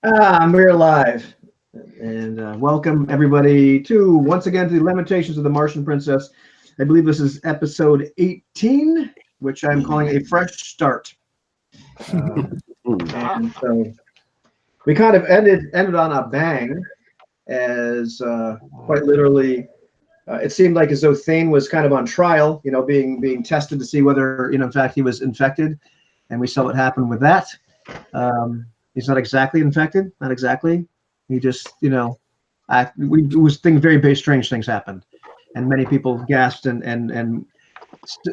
We're live, and welcome everybody once again to the Lamentations of the Martian Princess. I believe this is episode 18, which I'm calling a fresh start. And so we kind of ended on a bang, as quite literally, it seemed like as though Thane was kind of on trial, being tested to see whether, in fact, he was infected, and we saw what happened with that. He's not exactly infected, not exactly. He just, very strange things happened, and many people gasped and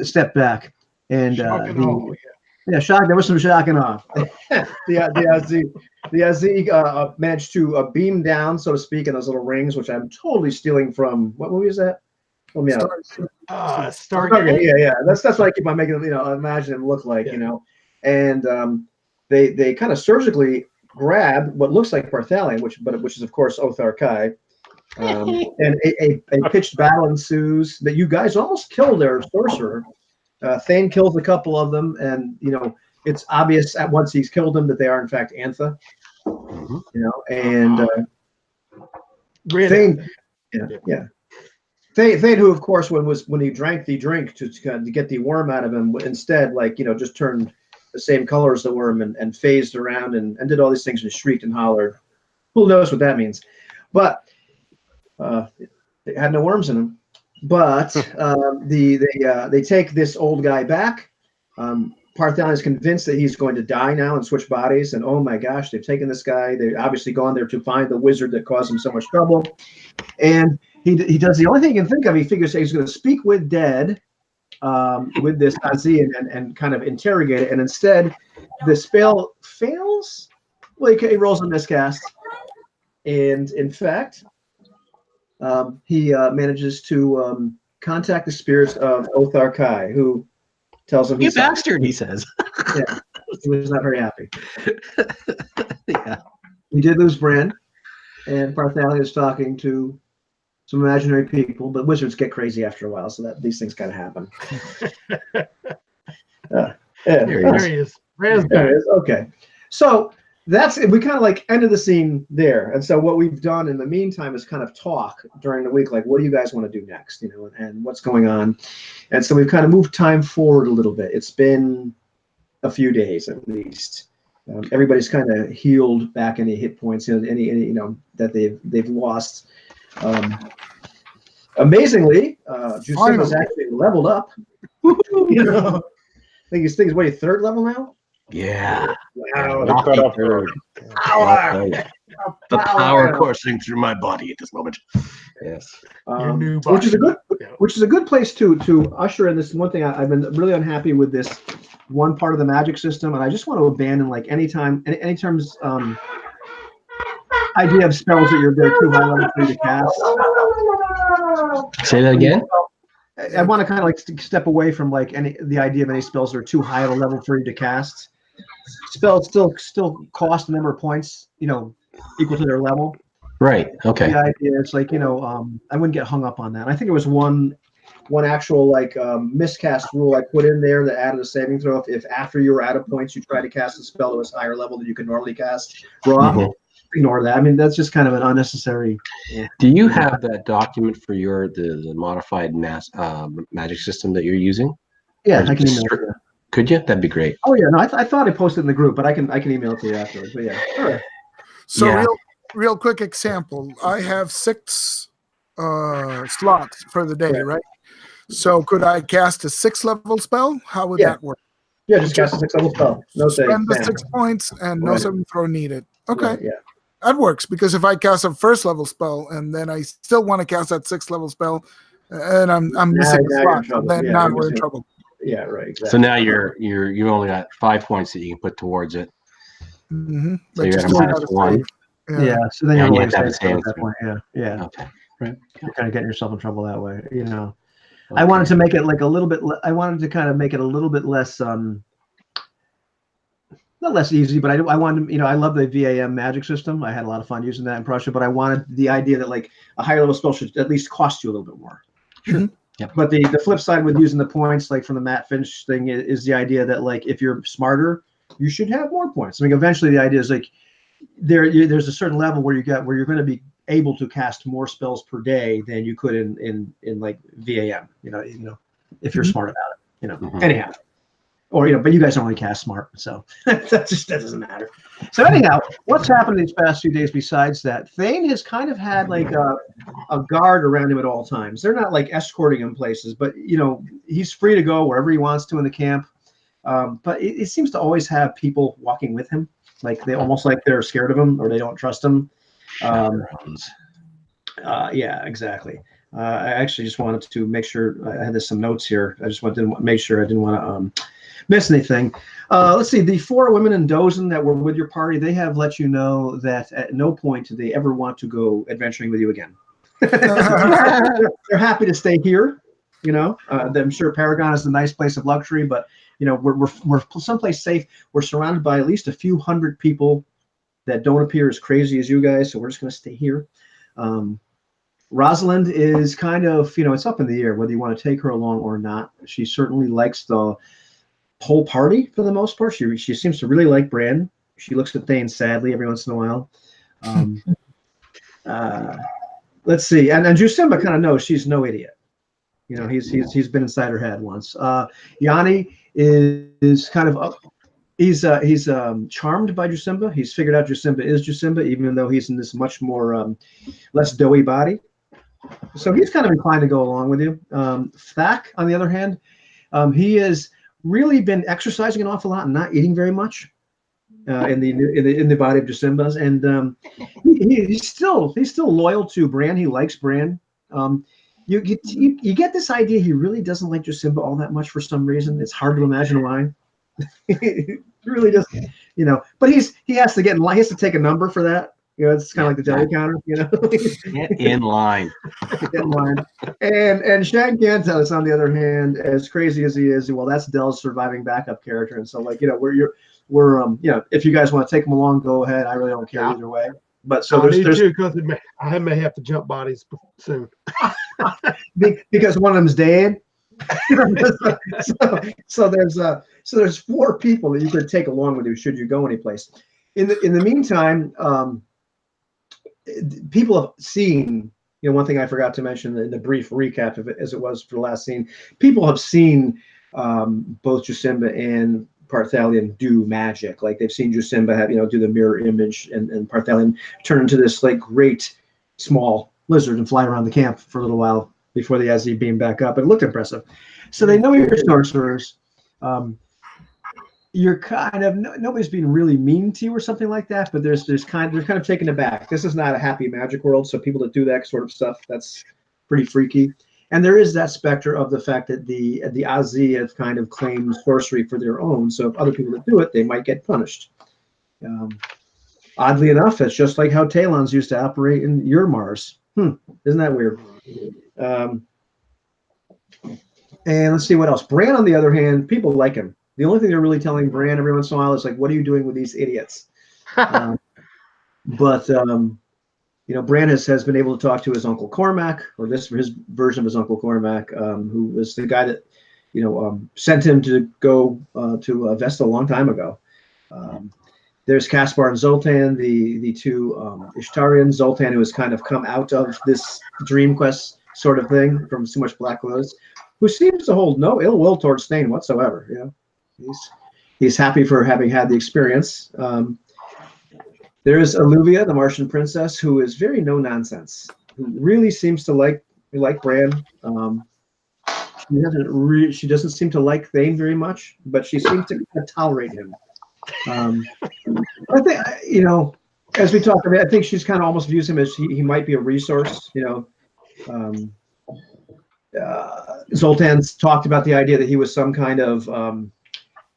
stepped back. And shock. There was some shock and awe. the Aziz managed to beam down, so to speak, in those little rings, which I'm totally stealing from. What movie is that? Let me out. Stargate. Yeah. That's what I keep on making. Imagine him look like. And they kind of surgically grab what looks like Parthalion, which is of course Othar Kai, and a pitched battle ensues that you guys almost kill their sorcerer. Thane kills a couple of them, and it's obvious at once he's killed them that they are in fact Antha. And Thane, Thane, who of course when he drank the drink to get the worm out of him, instead just turned the same color as the worm and phased around and did all these things and shrieked and hollered. Who knows what that means? But it had no worms in them. But they take this old guy back. Parthalion is convinced that he's going to die now and switch bodies. And oh my gosh, they've taken this guy. They've obviously gone there to find the wizard that caused him so much trouble. And he does the only thing he can think of. He figures he's going to speak with dead. With this Azi and kind of interrogate it, and instead the spell fails. Well, he rolls a miscast, and in fact, he manages to contact the spirits of Othar Kai, who tells him, "You bastard," he says. Yeah, he was not very happy. Yeah, he did lose Bran, and Parthalion is talking to some imaginary people, but wizards get crazy after a while, so that these things kind of happen. There he is. Okay, so we kind of ended the scene there, and so what we've done in the meantime is kind of talk during the week, like what do you guys want to do next, and what's going on, and so we've kind of moved time forward a little bit. It's been a few days at least. Everybody's kind of healed back any hit points, any that they've lost. Amazingly, Jusima's actually leveled up. I think his thing's third level now. Yeah. Wow. The power coursing through my body at this moment. Yes. Which is a good place to usher in this one thing. I've been really unhappy with this one part of the magic system, and I just want to abandon any terms idea of spells that they're too high level for you to cast. Say that again. I want to kind of step away from the idea of any spells that are too high of a level for you to cast. Spells still cost a number of points, equal to their level. Right. Okay. The idea is I wouldn't get hung up on that. I think it was one actual miscast rule I put in there that added a saving throw if after you were out of points you try to cast a spell that was higher level than you could normally cast. Raw. Mm-hmm. Ignore that. I mean, that's just kind of an unnecessary. Yeah. Do you have that document for the modified magic system that you're using? Yeah, I can email it. Could you? That'd be great. Oh yeah, no, I thought I posted in the group, but I can email it to you afterwards. But yeah, sure. So real quick example. I have 6 slots for the day, right? So could I cast a 6th level spell? How would that work? Yeah, just cast a 6th level spell. No spend the 6 points and no saving throw needed. Okay. Yeah. That works, because if I cast a 1st level spell and then I still want to cast that 6th level spell and I'm missing a slot, then now we're in trouble. Yeah, right. Exactly. So now you only got 5 points that you can put towards it. Mm-hmm. So you're at -1. Yeah. So then you have to have a saving throw. Yeah. Okay. Right. You're kind of getting yourself in trouble that way. Okay. I wanted to make it a little bit. I wanted to kind of make it a little bit less. Not less easy, but I wanted, I love the VAM magic system. I had a lot of fun using that in Prussia, but I wanted the idea that a higher level spell should at least cost you a little bit more. Sure. Mm-hmm. Yep. But the flip side with using the points, from the Matt Finch thing, is the idea that if you're smarter, you should have more points. I mean, eventually the idea is there's a certain level where you're going to be able to cast more spells per day than you could in like VAM. If you're smart about it. Anyhow. Or but you guys don't really cast smart, so that doesn't matter. So anyhow, what's happened these past few days besides that? Thane has kind of had like a guard around him at all times. They're not like escorting him places, but he's free to go wherever he wants to in the camp. But it seems to always have people walking with him, like they're scared of him or they don't trust him. Yeah, exactly. I actually just wanted to make sure I had some notes here. I just wanted to make sure I didn't want to miss anything. Let's see. The 4 women in Dozen that were with your party, they have let you know that at no point do they ever want to go adventuring with you again. They're happy to stay here. I'm sure Paragon is a nice place of luxury, but we're someplace safe. We're surrounded by at least a few hundred people that don't appear as crazy as you guys, so we're just going to stay here. Rosalind is kind of, it's up in the air whether you want to take her along or not. She certainly likes the whole party for the most part. She seems to really like Bran. She looks at Thane sadly every once in a while. Let's see, and Jusimba kind of knows she's no idiot. He's been inside her head once. Yanni is kind of he's charmed by Jusimba. He's figured out Jusimba is Jusimba, even though he's in this much more less doughy body. So he's kind of inclined to go along with you. Thak, on the other hand, he has really been exercising an awful lot and not eating very much in the body of Jusimba's, and he's still loyal to Bran. He likes Bran. You get this idea he really doesn't like Jusimba all that much for some reason. It's hard to imagine why. He really does, But he has to get in line. He has to take a number for that. It's kind of like the deli counter. Get in line. Get in line. And Shag Gantos, on the other hand, as crazy as he is, well, that's Dell's surviving backup character, and so we're if you guys want to take him along, go ahead. I really don't care either way. But so there's because I may have to jump bodies soon because one of them's dead. so there's 4 people that you could take along with you should you go anyplace. In the meantime, people have seen. One thing I forgot to mention in the brief recap of it, as it was for the last scene, people have seen both Jusimba and Parthalion do magic. Like they've seen Jusimba do the mirror image, and Parthalion turn into this like great small lizard and fly around the camp for a little while before the Yazzie beam back up. It looked impressive. So they know you're sorcerers. You're kind of nobody's being really mean to you or something like that, but they're kind of taken aback. This is not a happy magic world, so people that do that sort of stuff, that's pretty freaky. And there is that specter of the fact that the Azzi have kind of claimed sorcery for their own. So if other people that do it, they might get punished. Oddly enough, it's just like how Talons used to operate in your Mars. Isn't that weird? And let's see what else. Bran, on the other hand, people like him. The only thing they're really telling Bran every once in a while is like, "What are you doing with these idiots?" But Bran has been able to talk to his Uncle Cormac, or his version of his Uncle Cormac, who was the guy that sent him to go to Vesta a long time ago. There's Caspar and Zoltan, the 2 Ishtarians. Zoltan, who has kind of come out of this Dream Quest sort of thing from so much Black Lotus, who seems to hold no ill will towards Thane whatsoever. He's happy for having had the experience. There is Alluvia, the Martian princess, who is very no nonsense. Who really seems to like Bran. She doesn't seem to like Thane very much, but she seems to kind of tolerate him. I think as we talked about, I think she's kind of almost views him as he might be a resource. Zoltan's talked about the idea that he was some kind of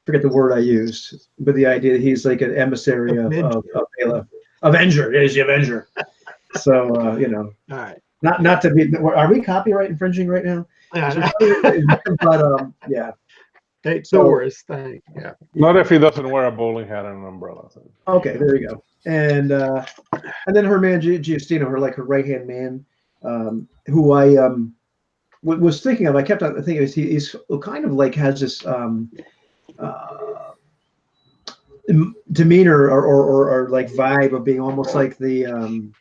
forget the word I used, but the idea that he's like an emissary of Bela. Avenger. He's the Avenger. So all right. Not to be. Are we copyright infringing right now? But yeah. Hey, Doris thing. Yeah. Not if he doesn't wear a bowling hat and an umbrella. Okay, there you go. And then her man Giustino, her right hand man, who I was thinking of. I kept on thinking he's kind of like has this demeanor or like vibe of being almost like the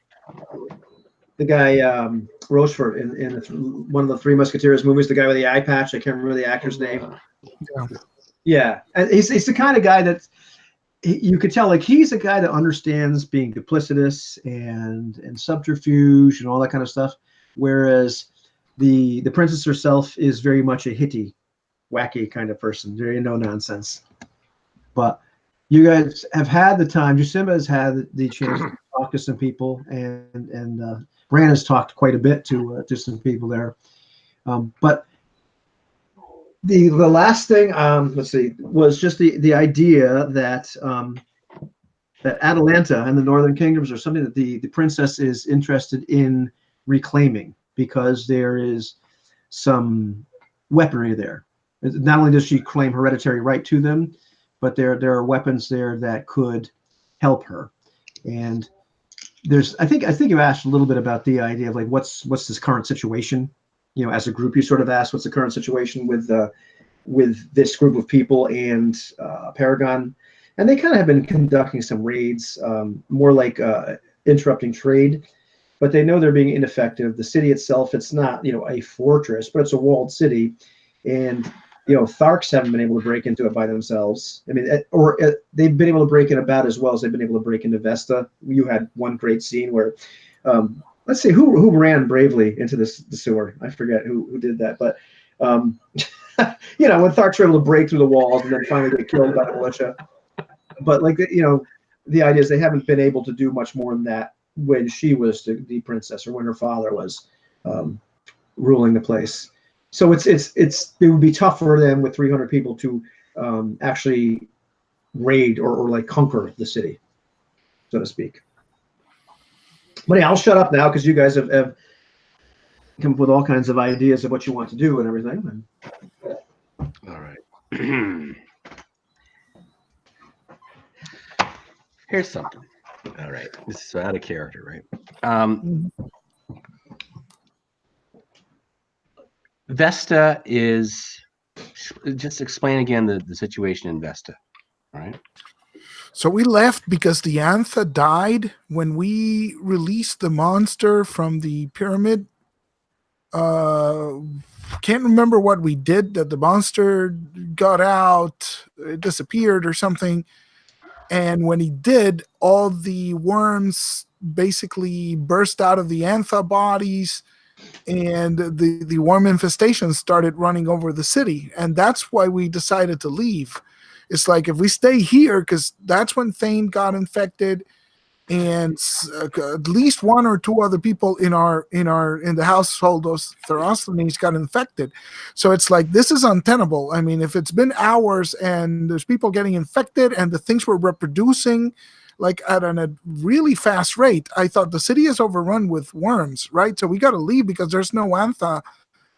guy Rochefort in one of the Three Musketeers movies, the guy with the eye patch. I can't remember the actor's name. Yeah. Yeah, and he's the kind of guy that you could tell, like, he's a guy that understands being duplicitous and subterfuge and all that kind of stuff, whereas the princess herself is very much a hitty, wacky kind of person, very no nonsense. But you guys have had the time. Jacinda has had the chance to talk to some people, and Bran has talked quite a bit to some people there. But the last thing, let's see, was just the idea that that Atalanta and the Northern Kingdoms are something that the princess is interested in reclaiming, because there is some weaponry there. Not only does she claim hereditary right to them, but there are weapons there that could help her. And there's, I think you asked a little bit about the idea of like what's this current situation. You know, as a group, you sort of asked what's the current situation with this group of people and Paragon, and they kind of have been conducting some raids, more like interrupting trade, but they know they're being ineffective. The city itself, it's not, you know, a fortress, but it's a walled city, and you know, Tharks haven't been able to break into it by themselves. I mean, they've been able to break in about as well as they've been able to break into Vesta. You had one great scene where, let's see, who ran bravely into the sewer. I forget who did that, but you know, when Tharks were able to break through the walls and then finally get killed by the militia. But like, you know, the idea is they haven't been able to do much more than that when she was the princess, or when her father was ruling the place. So it would be tough for them with 300 people to actually raid or like conquer the city, so to speak. But yeah, I'll shut up now because you guys have come up with all kinds of ideas of what you want to do and everything. All right. Here's something. All right. This is out of character, right? Vesta is, just explain again the situation in Vesta, all right? So we left because the Antha died when we released the monster from the pyramid. Can't remember what we did, that the monster got out, it disappeared or something. And when he did, all the worms basically burst out of the Antha bodies, and the worm infestation started running over the city. And that's why we decided to leave. It's like, if we stay here, because that's when Thane got infected, and at least one or two other people in the household of Therosthenes got infected. So it's like, this is untenable. I mean, if it's been hours and there's people getting infected and the things were reproducing like at a really fast rate, I thought the city is overrun with worms, right? So we got to leave because there's no Antha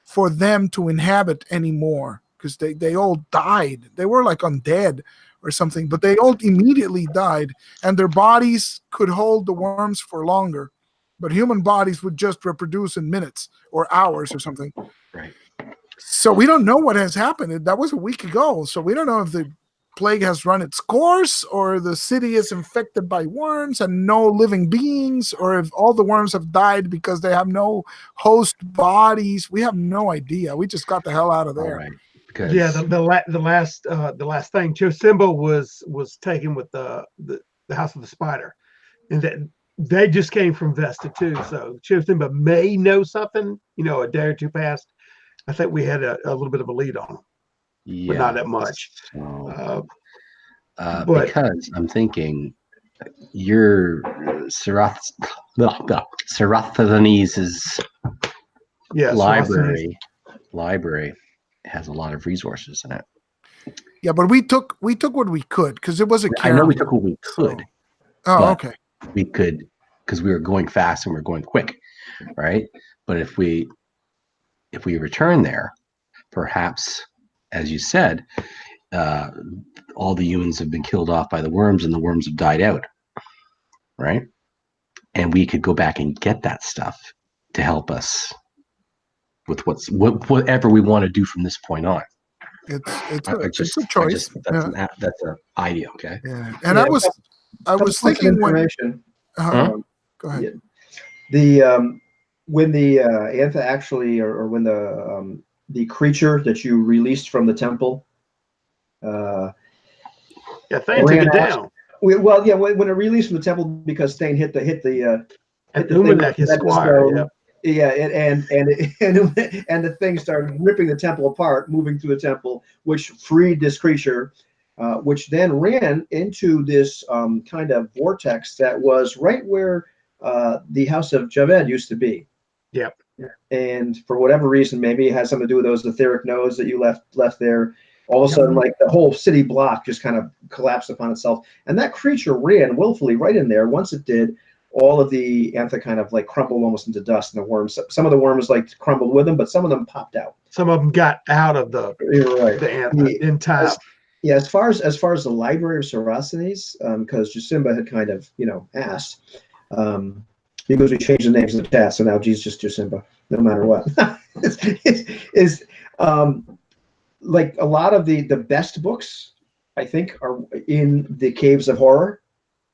for them to inhabit anymore, because they all died. They were like undead or something, but they all immediately died, and their bodies could hold the worms for longer, but human bodies would just reproduce in minutes or hours or something. Right. So we don't know what has happened. That was a week ago. So we don't know if the plague has run its course, or the city is infected by worms and no living beings, or if all the worms have died because they have no host bodies. We have no idea. We just got the hell out of there. All right. Because Yeah, the last thing, Chosimba was taken with the House of the Spider, and that they just came from Vesta too. So Chosimba may know something, you know, a day or two past. I think we had a little bit of a lead on him, but not that much. So, but because I'm thinking your Seraphthanes' yes, library has a lot of resources in it. Yeah, but we took what we could, because it was a I know we took what we could. Oh, okay. We could, because we were going fast and we were going quick, right? But if we return there, perhaps, as you said, all the humans have been killed off by the worms, and the worms have died out, right? And we could go back and get that stuff to help us with whatever we want to do from this point on. It's a choice. That's an idea. Okay. Yeah, and I was thinking when. Go ahead. The when the anther actually, or when the creature that you released from the temple, Thane took it down. Well, yeah, when it released from the temple because Thane hit the and Umanek, his squire, and the thing started ripping the temple apart, moving through the temple, which freed this creature, which then ran into this kind of vortex that was right where the house of Javed used to be. Yep. And for whatever reason, maybe it has something to do with those etheric nodes that you left there. All of a sudden, like the whole city block just kind of collapsed upon itself, and that creature ran willfully right in there. Once it did, all of the anther kind of like crumbled almost into dust, and the worms. Some of the worms like crumbled with them, but some of them popped out. Some of them got out of the anther in time. As far as the library of Saracens, because Jasimba had kind of asked, because we changed the names of the chat, so now G's just Jasimba, no matter what. is like a lot of the best books, I think, are in the Caves of Horror,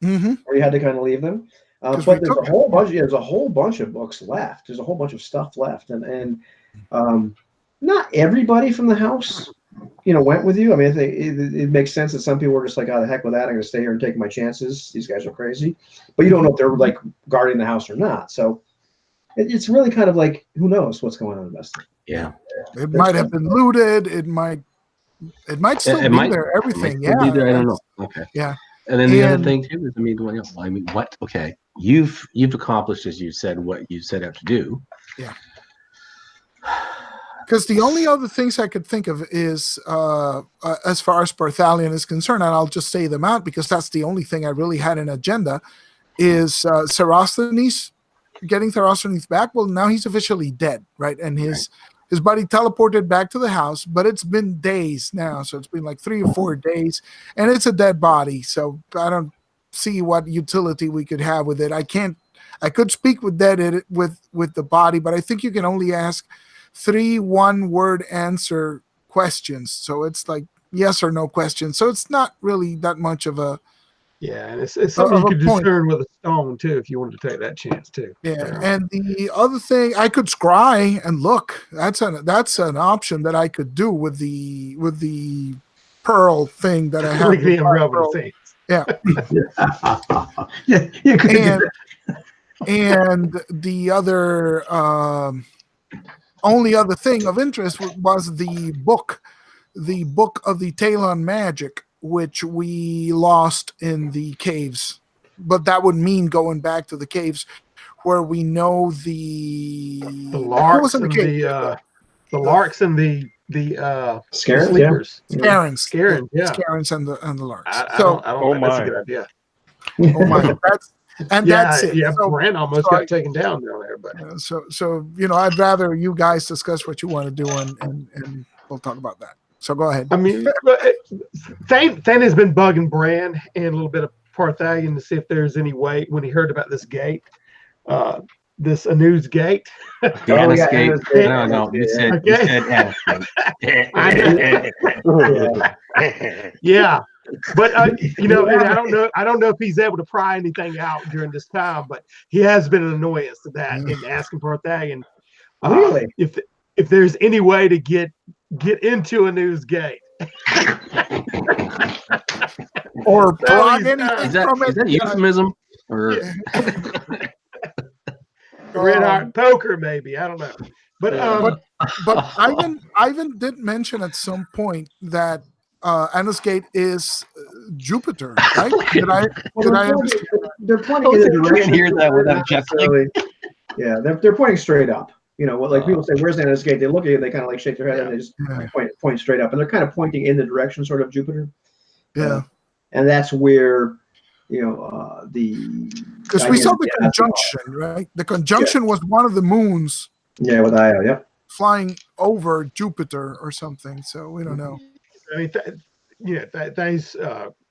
where you had to kind of leave them. But there's a whole bunch. There's a whole bunch of books left. There's a whole bunch of stuff left, and not everybody from the house, went with you. I mean, I think it makes sense that some people were just like, "Oh, the heck with that! I'm going to stay here and take my chances. These guys are crazy." But you don't know if they're like guarding the house or not. So it's really kind of like, who knows what's going on in Vestal. Yeah. It might have been looted. It might still be there. Everything, yeah. Be there, I don't know. Okay. Yeah. And then the other thing too is, what? Okay, you've accomplished, as you said, what you set out to do. Yeah. Because the only other things I could think of is, as far as Barthalion is concerned, and I'll just say them out because that's the only thing I really had an agenda, is Sarasthenes. Getting Sarasthenes back. Well, now he's officially dead, right? And his body teleported back to the house, but it's been days now, so it's been like 3 or 4 days, and it's a dead body. So I don't see what utility we could have with it. I could speak with with the body, but I think you can only ask 3 one-word answer questions. So it's like yes or no questions. So it's not really that much of a. Yeah, and it's something you could discern with a stone too, if you wanted to take that chance too. Yeah, and the other thing, I could scry and look. That's an option that I could do with the pearl thing that I have. Like the unravel thing. Yeah. You could. And the other only other thing of interest was the book of the Talon Magic, which we lost in the caves, but that would mean going back to the caves where we know the larks and the larks and the sleepers. Scarens, yeah. Scarens and the larks. I don't think that's a good idea. Oh my, that's it. Yeah, so, Brand almost got taken down there, but so I'd rather you guys discuss what you want to do and we'll talk about that. So go ahead. I mean, Thane has been bugging Bran and a little bit of Parthalion to see if there's any way, when he heard about this gate, this Anu's gate. Anna's gate. No, you said Anna's gate. Yeah. But and I don't know if he's able to pry anything out during this time, but he has been an annoyance to that in asking Parthalion really if there's any way to get into Anu's gate. Or plug anything from it. Is that euphemism? Or Red Hot Poker, maybe. I don't know. But Ivan did mention at some point that Anna's Gate is Jupiter, right? Did I understand? They're pointing in the direction. Hear that without chuckling. Yeah, they're pointing straight up. Like people say, "Where's Anna's Gate?" They look at you, they kind of like shake their head, and they just point straight up, and they're kind of pointing in the direction, sort of Jupiter. Yeah, and that's where because we saw the conjunction, right? The conjunction was one of the moons. Yeah, with Io. Yep. Flying over Jupiter or something. So we don't know. I mean, Thane's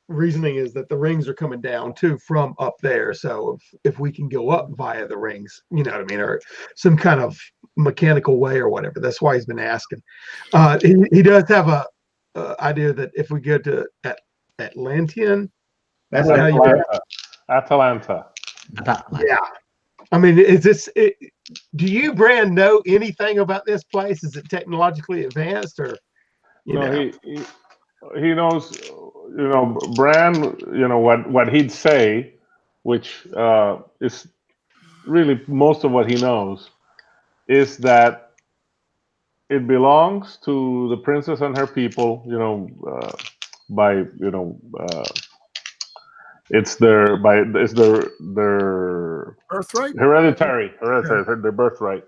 reasoning is that the rings are coming down too from up there. So if we can go up via the rings, you know what I mean, or some kind of mechanical way or whatever. That's why he's been asking. He does have idea that if we go to Atlantean, That's Well, how you- Atalanta. yeah. I mean, do you, Brand, know anything about this place? Is it technologically advanced, or He knows, Bran, what he'd say, which is really most of what he knows, is that it belongs to the princess and her people, by, it's their Birthright. hereditary, their birthright.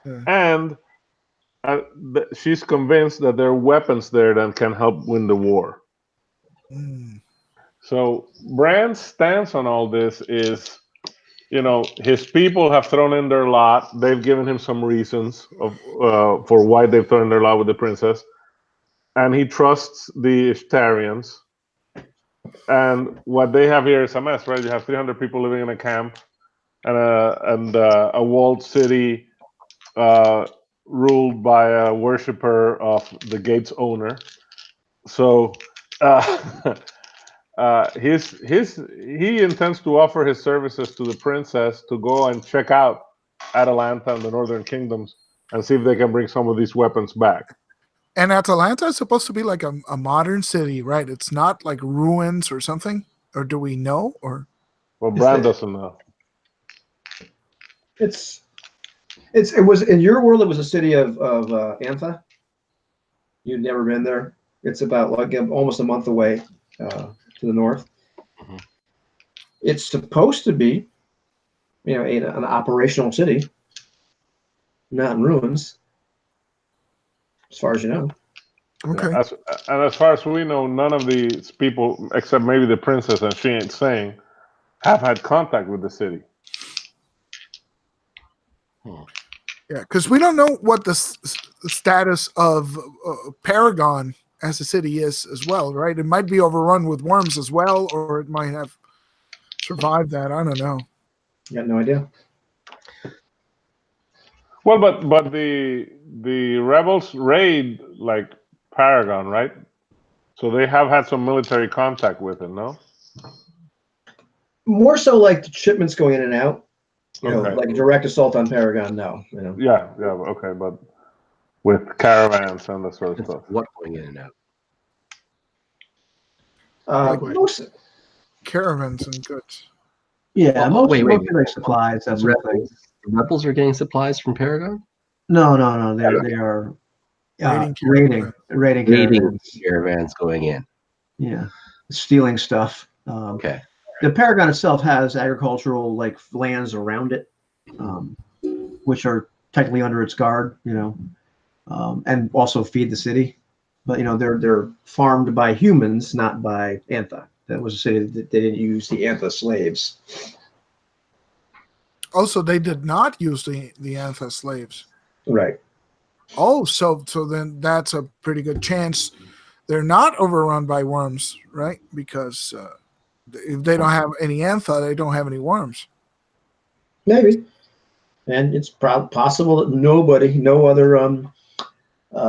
Yeah. And she's convinced that there are weapons there that can help win the war. Mm. So Bran's stance on all this is, his people have thrown in their lot. They've given him some reasons for why they've thrown in their lot with the princess, and he trusts the Ishtarians. And what they have here is a mess, right? You have 300 people living in a camp, and a walled city ruled by a worshiper of the gate's owner. So he intends to offer his services to the princess to go and check out Atalanta and the northern kingdoms and see if they can bring some of these weapons back. And Atalanta is supposed to be like a modern city, right? It's not like ruins or something, or do we know? Or Well, Bran doesn't know. It was in your world. It was a city of Antha. You'd never been there. It's about like almost a month away to the north. Mhm. It's supposed to be, an operational city, not in ruins, as far as you know. okay, Yeah, and as far as we know, none of these people, except maybe the princess, and she ain't saying, have had contact with the city. yeah, because we don't know what the status of Paragon as a city is as well, right? It might be overrun with worms as well, or it might have survived that. I don't know. Got no idea. Well, but the rebels raid like Paragon, right? So they have had some military contact with it, no? More so like the shipments going in and out. Okay. Like a direct assault on Paragon. No. Yeah, okay, but with caravans and that sort of stuff. What going in and out? Most. Caravans and goods. Yeah, Oh, wait. mostly like supplies, that sort of thing. Rebels are getting supplies from Paragon? No. They are Raiding raiding Raiding caravans. caravans going in. Yeah, stealing stuff. Okay. The Paragon itself has agricultural lands around it, which are technically under its guard, and also feed the city. But they're farmed by humans, not by Antha. That was a city that they didn't use the Antha slaves. Also, they did not use the Antha slaves. Right. Oh, so then that's a pretty good chance they're not overrun by worms, right? Because if they don't have any Antha, they don't have any worms. Maybe. And it's possible that no other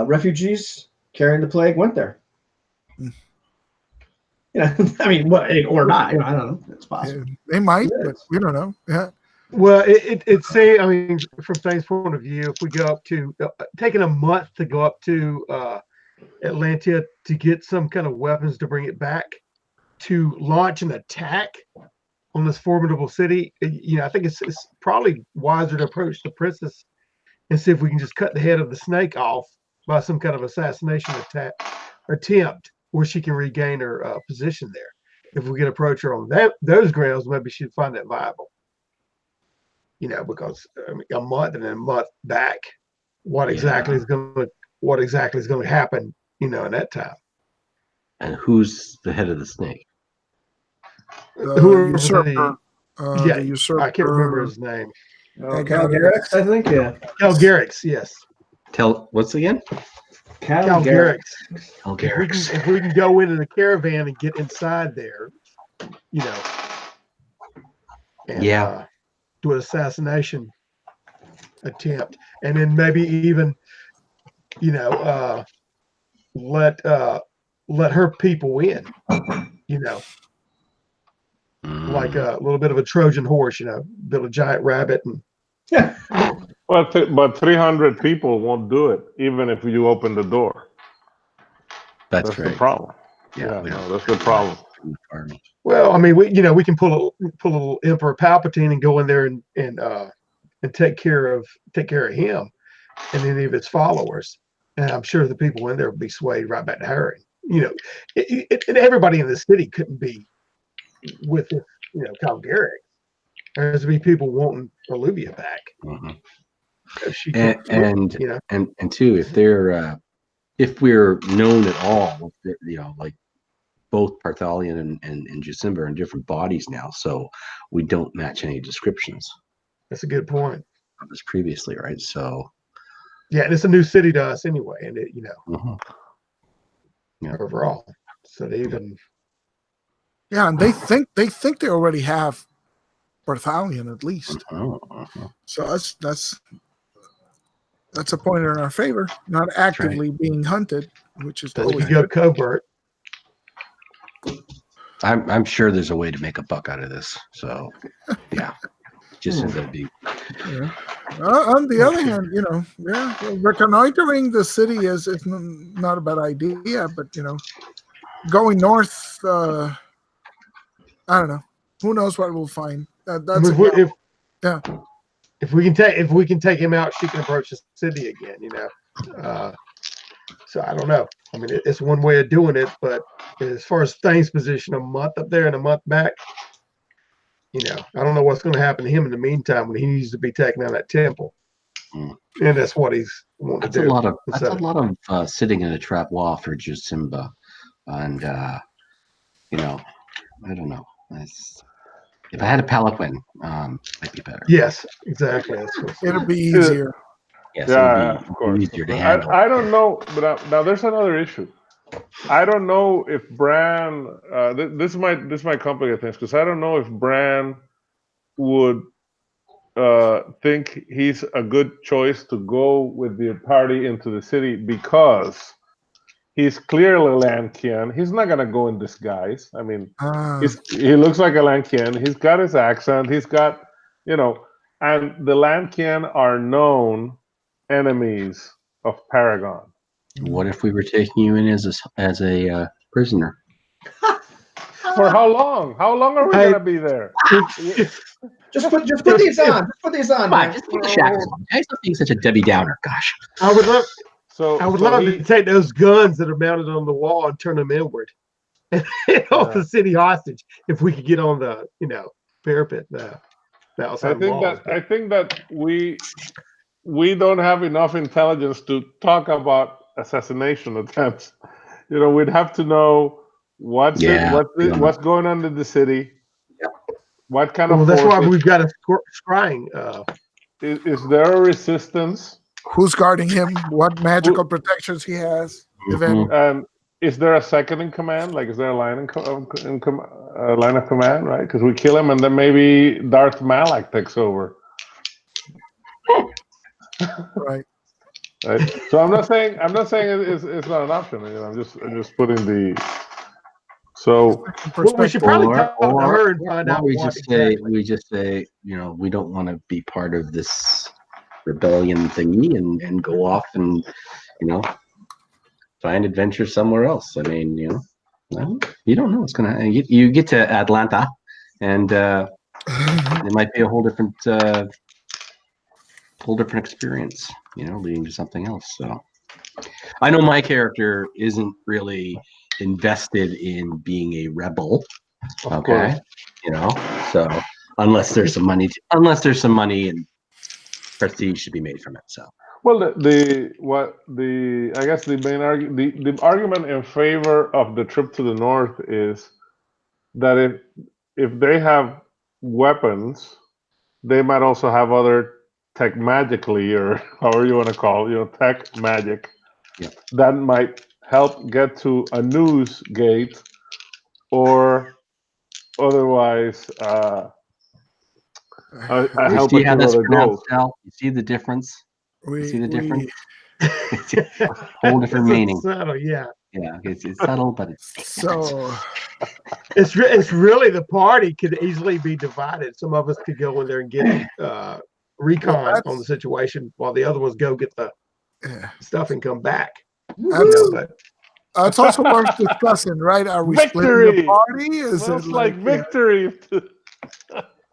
refugees carrying the plague went there. I mean, or not. I don't know. It's possible. They might, but we don't know. Yeah. Well, it's say, I mean, from Thay's point of view, if we go up to taking a month to go up to Atlantia to get some kind of weapons to bring it back, to launch an attack on this formidable city, I think it's probably wiser to approach the princess and see if we can just cut the head of the snake off by some kind of assassination attempt, where she can regain her position there. If we can approach her on those grounds, maybe she'd find that viable. Because a month and then a month back, what exactly is going to happen, in that time? And who's the head of the snake? Who Usurper. the usurper. I can't remember his name. Calgarix, I think. Yeah. Calgarix, yes. What's again? Calgarix. Calgarix. If we can go into the caravan and get inside there, and do an assassination attempt, and then maybe even let let her people in, like Mm. a little bit of a Trojan horse, build a giant rabbit and But 300 people won't do it, even if you open the door. That's the right. problem. Yeah, we no, don't- that's the problem. Army. well, I mean, we can pull a little Emperor Palpatine and go in there and take care of him and any of his followers, and I'm sure the people in there would be swayed right back to her. And everybody in the city couldn't be with this, Calgaric. There's to be people wanting Olivia back. Mhm. She And can't, and two, if we're known at all, like both Parthalion and Jacinba are in different bodies now, so we don't match any descriptions that's a good point. of this previously, right? So Yeah, and it's a new city to us anyway, and it, mhm. Yeah. overall. So they even Yeah, and they think they already have Barthalion at least. Mhm. So that's a point in our favor. Not actively being hunted, which is we always could go good. covert. I'm sure there's a way to make a buck out of this. So yeah, just as that'd be Yeah. On the other hand, reconnoitering the city is not a bad idea, but going north, I don't know. Who knows what we'll find? That's If we can take him out, she can approach the city again. So I don't know. I mean, it's one way of doing it, but as far as Thane's position, a month up there and a month back, I don't know what's going to happen to him in the meantime when he needs to be taking out that temple. Mm. And that's what he's wanting to do. That's a lot of sitting in a trap wall for Jacinba, and I don't know. If I had a Palanquin, might be better. Yes, exactly. it'll be easier. Yes, Yeah, it of would course. be easier to handle. I don't know, but now there's another issue. I don't know if Bran. This might complicate things because I don't know if Bran would think he's a good choice to go with the party into the city because he's clearly Lankian. He's not gonna go in disguise. I mean, he looks like a Lankian. He's got his accent. He's got, and the Lankian are known enemies of Paragon. What if we were taking you in as a prisoner? For how long? How long are we gonna be there? Just put these on. Just put these on. Come on, just put the shackles on. Guys, not being such a Debbie Downer. Gosh. I would love he- to take those guns that are mounted on the wall and turn them inward and hold the city hostage if we could get on the parapet the outside walls. I think that we don't have enough intelligence to talk about assassination attempts. We'd have to know what's going on in the city. Yeah. What kind of that's why forces- we've got a scrying. Is there a resistance? Who's guarding him? What magical protections he has? If any. And is there a second in command? Like, is there a line line of command? Right? Because we kill him, and then maybe Darth Malak takes over. Right. Right. So I'm not saying it's not an option. I'm just putting the. So We should probably talk to her and find out. We just say we don't want to be part of this rebellion thingy and go off and find adventure somewhere else. I mean, you don't know what's gonna happen. You get to Atlanta, and it might be a whole different experience. Leading to something else. So I know my character isn't really invested in being a rebel. Okay, so unless there's some money and prestige should be made from it. So well, the argument in favor of the trip to the north is that if they have weapons, they might also have other tech magically, or however you want to call it, tech magic that might help get to a news gate or otherwise help see how that's other goals. pronounced, Al? You see the difference? We It's a whole different meaning. Subtle, yeah. Yeah, it's subtle, but it's So It's really the party could easily be divided. Some of us could go in there and get recon on the situation, while the other ones go get the stuff and come back. But it's also worth discussing, right? Are we splitting the party? Is Sounds it like victory.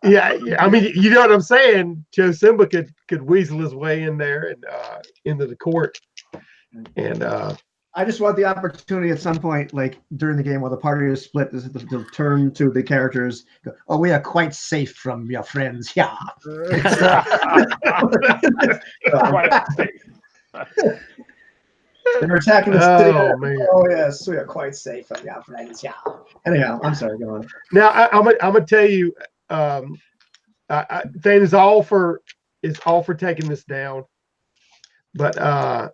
yeah, I mean, you know what I'm saying? Joe Simba could weasel his way in there and into the court. And I just want the opportunity at some point, like during the game while the party is split, to turn to the characters. Go, oh, we are quite safe from your friends. Yeah. Quite safe. They're attacking the city. Oh, man. Oh yes, we are quite safe from your friends. Yeah. Anyhow, I'm sorry. Go on. now I'm gonna tell you, Thane is all for taking this down, but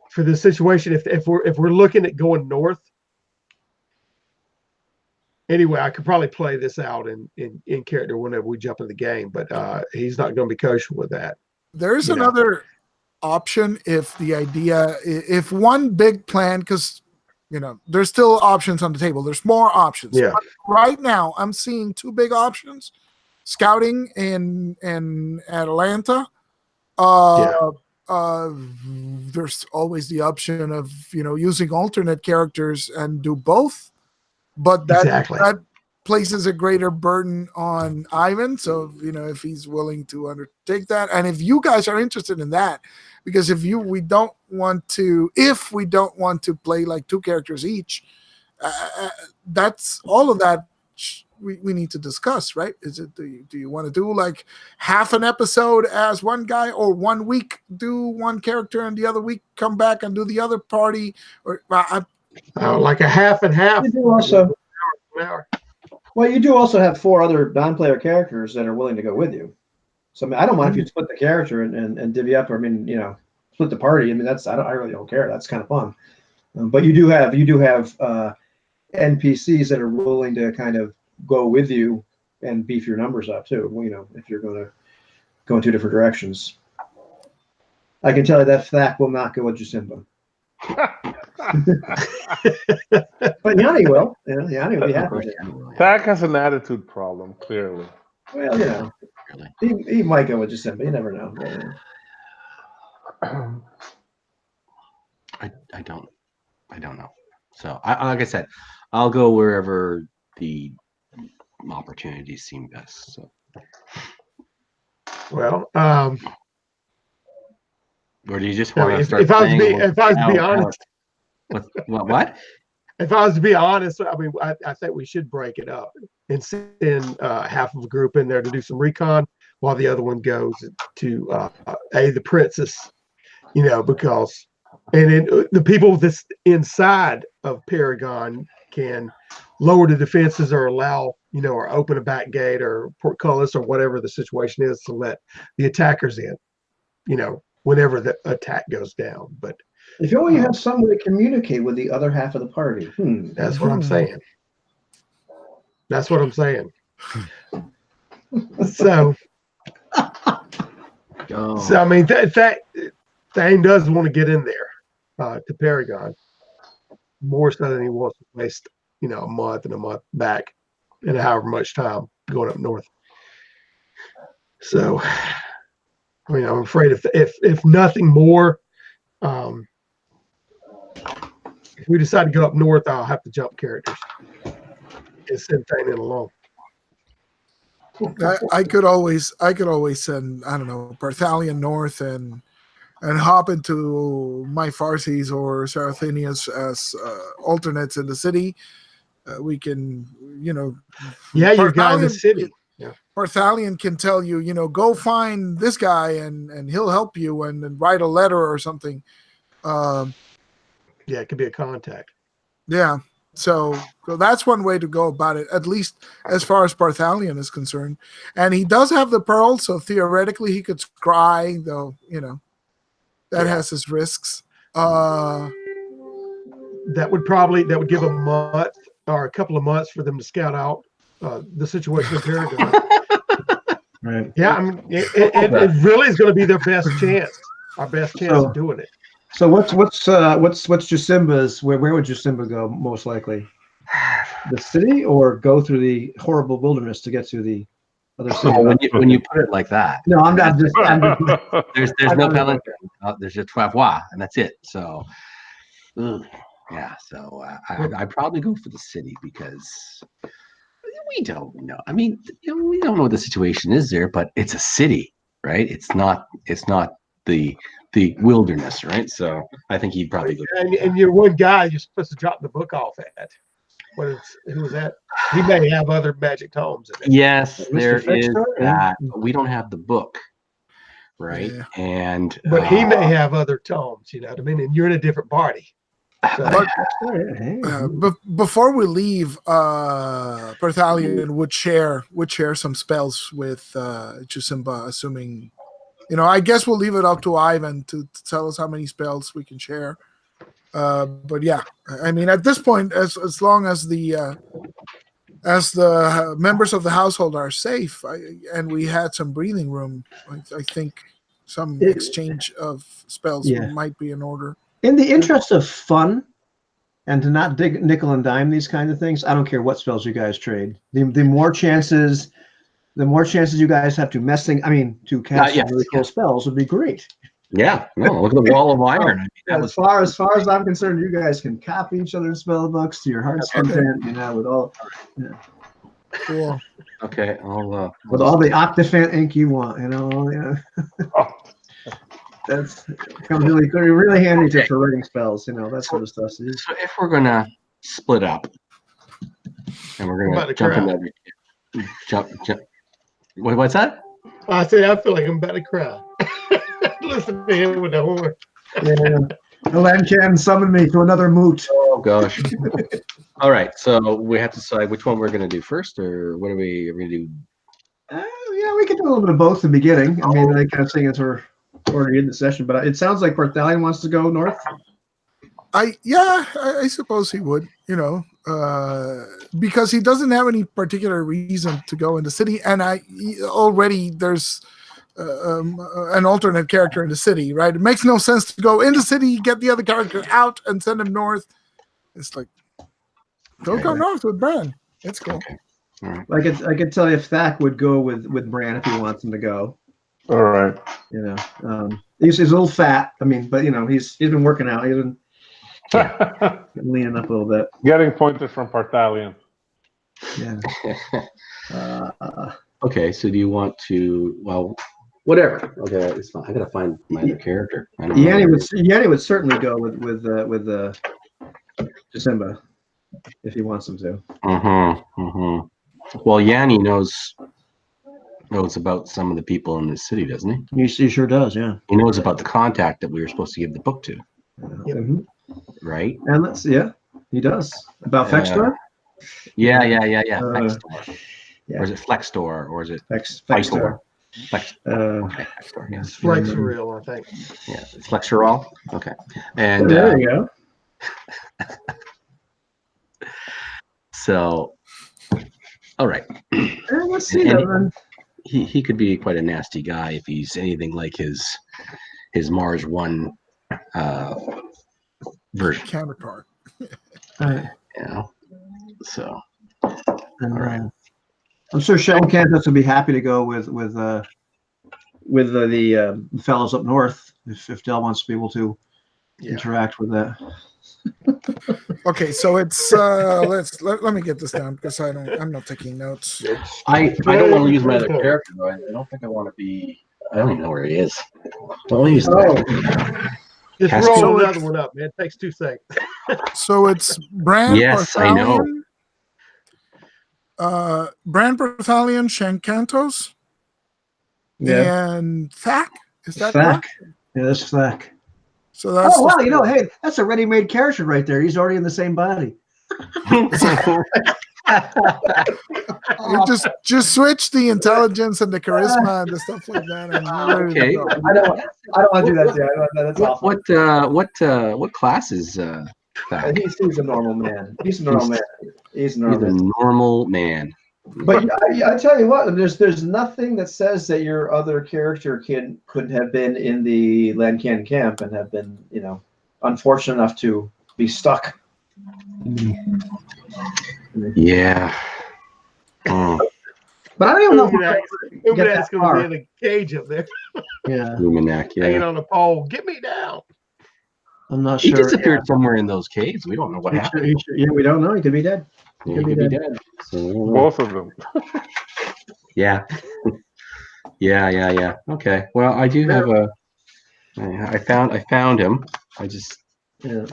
for this situation, if we're looking at going north, anyway, I could probably play this out in character whenever we jump in the game, but he's not going to be kosher with that. There's another option if one big plan, because there's still options on the table. There's more options. Yeah. But right now, I'm seeing two big options: scouting in Atlanta. There's always the option of using alternate characters and do both, but that places a greater burden on Ivan. So if he's willing to undertake that, and if you guys are interested in that, because if we don't want to play like two characters each, that's all of that. We need to discuss, right? Is it do you want to do like half an episode as one guy, or 1 week do one character and the other week come back and do the other party, or like a half and half? You do also. Well, you do also have 4 other non-player characters that are willing to go with you. So I mean, I don't mind if you split the character and divvy up, or split the party. I mean, I really don't care. That's kind of fun. But you do have NPCs that are willing to kind of go with you and beef your numbers up too. If you're going to go in 2 different directions. I can tell you that Thak will not go with Jasimba. But Yanni will. Yanni will be happy. Thak has an attitude problem, clearly. Well, he might go with Jasimba. You never know. I don't know. So like I said, I'll go wherever the opportunities seem best. So. Well, or do you just want to start? If I was to be honest, what? If I was to be honest, I mean, I think we should break it up and send half of a group in there to do some recon, while the other one goes to aid the princess. Because then the people that's inside of Paragon can lower the defenses or allow, or open a back gate or portcullis or whatever the situation is to let the attackers in, whenever the attack goes down. But if you only have someone to communicate with the other half of the party. That's what I'm saying. That's what I'm saying. So I mean, Thane does want to get in there to Paragon more so than he wants to waste, a month and a month back, and however much time going up north. So, I mean, I'm afraid if nothing more, if we decide to go up north, I'll have to jump characters and send Thane in along. I could always send, I don't know, Parthalion north and hop into my Farsis or Sarathenius as alternates in the city. We can, Yeah, you got in the city. Yeah. Parthalion can tell you, go find this guy and he'll help you and write a letter or something. Yeah, it could be a contact. Yeah. So that's one way to go about it, at least as far as Parthalion is concerned. And he does have the pearl, so theoretically he could scry, though, that has his risks. That would give a month or a couple of months for them to scout out the situation in Paragon. Right. Yeah, I mean, it really is going to be their best chance, our best chance of doing it. So what's Jasimba's? Where would Jasimba go most likely? The city, or go through the horrible wilderness to get to the other city? Oh, when you put it like that, No, I'm not just. there's no Valentine. There's a Travois, and that's it. So, yeah. So I probably go for the city because we don't know. I mean, we don't know what the situation is there, but it's a city, right? It's not the wilderness, right? So I think he'd probably go. And you're one guy you're supposed to drop the book off at. Who was that? He may have other magic tomes in it. Yes, Mr. there is Fixer? that. But we don't have the book, right? Yeah. And But he may have other tomes, you know what I mean? And you're in a different party. So, But before we leave, Perthalion would share some spells with Jasimba, assuming, I guess we'll leave it up to Ivan to tell us how many spells we can share. But yeah, I mean, at this point, as long as the members of the household are safe, and we had some breathing room, I think some exchange of spells might be in order. In the interest of fun, and to not dig nickel and dime these kind of things, I don't care what spells you guys trade. The more chances you guys have to cast really cool spells would be great. Yeah, no, look at the wall of iron. As far as I'm concerned, you guys can copy each other's spell books to your heart's content. With all. Yeah. Cool. Okay, I'll with all the Octafant ink you want, That's comes really handy for writing spells, that sort of stuff. So if we're gonna split up, and we're gonna jump. What's that? I said I feel like I'm about to cry. Listen to him with the horn. Yeah, the land can summon me to another moot. Oh gosh. All right, so we have to decide which one we're gonna do first, or what are we gonna do? Yeah, we can do a little bit of both at the beginning. I mean, I kind of seeing as we're already in the session, but it sounds like Perthalion wants to go north. I suppose he would, because he doesn't have any particular reason to go in the city, and already there's an alternate character in the city, right? It makes no sense to go in the city, get the other character out, and send him north. It's like, go north with Bran. It's cool. Okay. All right. I could tell you if Thack would go with Bran if he wants him to go. All right. He's a little fat. I mean, but he's been working out. He's been leaning up a little bit. Getting pointers from Perthalion. Yeah. Okay, so do you want to? Well, whatever. Okay, it's fine. I gotta find my other character. Yanni would certainly go with Jasimba if he wants him to. Well, Yanni knows about some of the people in the city, doesn't he? He sure does, yeah. He knows about the contact that we were supposed to give the book to. Right? And he does. About Fextor? Yeah. Fextor. Or is it Flextor? Or is it Fextor? Okay, Flextor, yeah. It's Flexoril, I think. Yeah, it's Flexorol. Okay. And there you go. So, all right. Let's see that. He could be quite a nasty guy if he's anything like his Mars 1 version. Counterpart. So, all right. I'm sure Shane Cantus would be happy to go with the fellows up north if Del wants to be able to interact with that. Okay, so it's let me get this down because I'm not taking notes. I don't want to use my other character though. I don't think I want to be. I don't even know where he is. Don't use that. Just roll another one up, man. It takes 2 seconds. So it's Bran. Yes, I know. Bran Perthalion, Shankantos, and Thack. Is that Thack? Yeah, that's Thack. So that's hey, that's a ready-made character right there. He's already in the same body. You just switch the intelligence and the charisma and the stuff like that. And okay. I don't want to do that. That's awful. What class is He's a normal man. He's a normal man. He's a normal man. But I tell you what, there's nothing that says that your other character could have been in the Lankan camp and have been, unfortunate enough to be stuck. Yeah. Mm. But I don't even know if Who that's going to be in a cage up there, Yeah, Luminac, hanging yeah. on a pole. Get me down. I'm not He sure. disappeared somewhere in those caves. We don't know what happened. Yeah, we don't know. He could be dead. He could be dead. So, I don't know. Both of them. Yeah. Yeah. Okay. Well, I do have I found him. Yeah.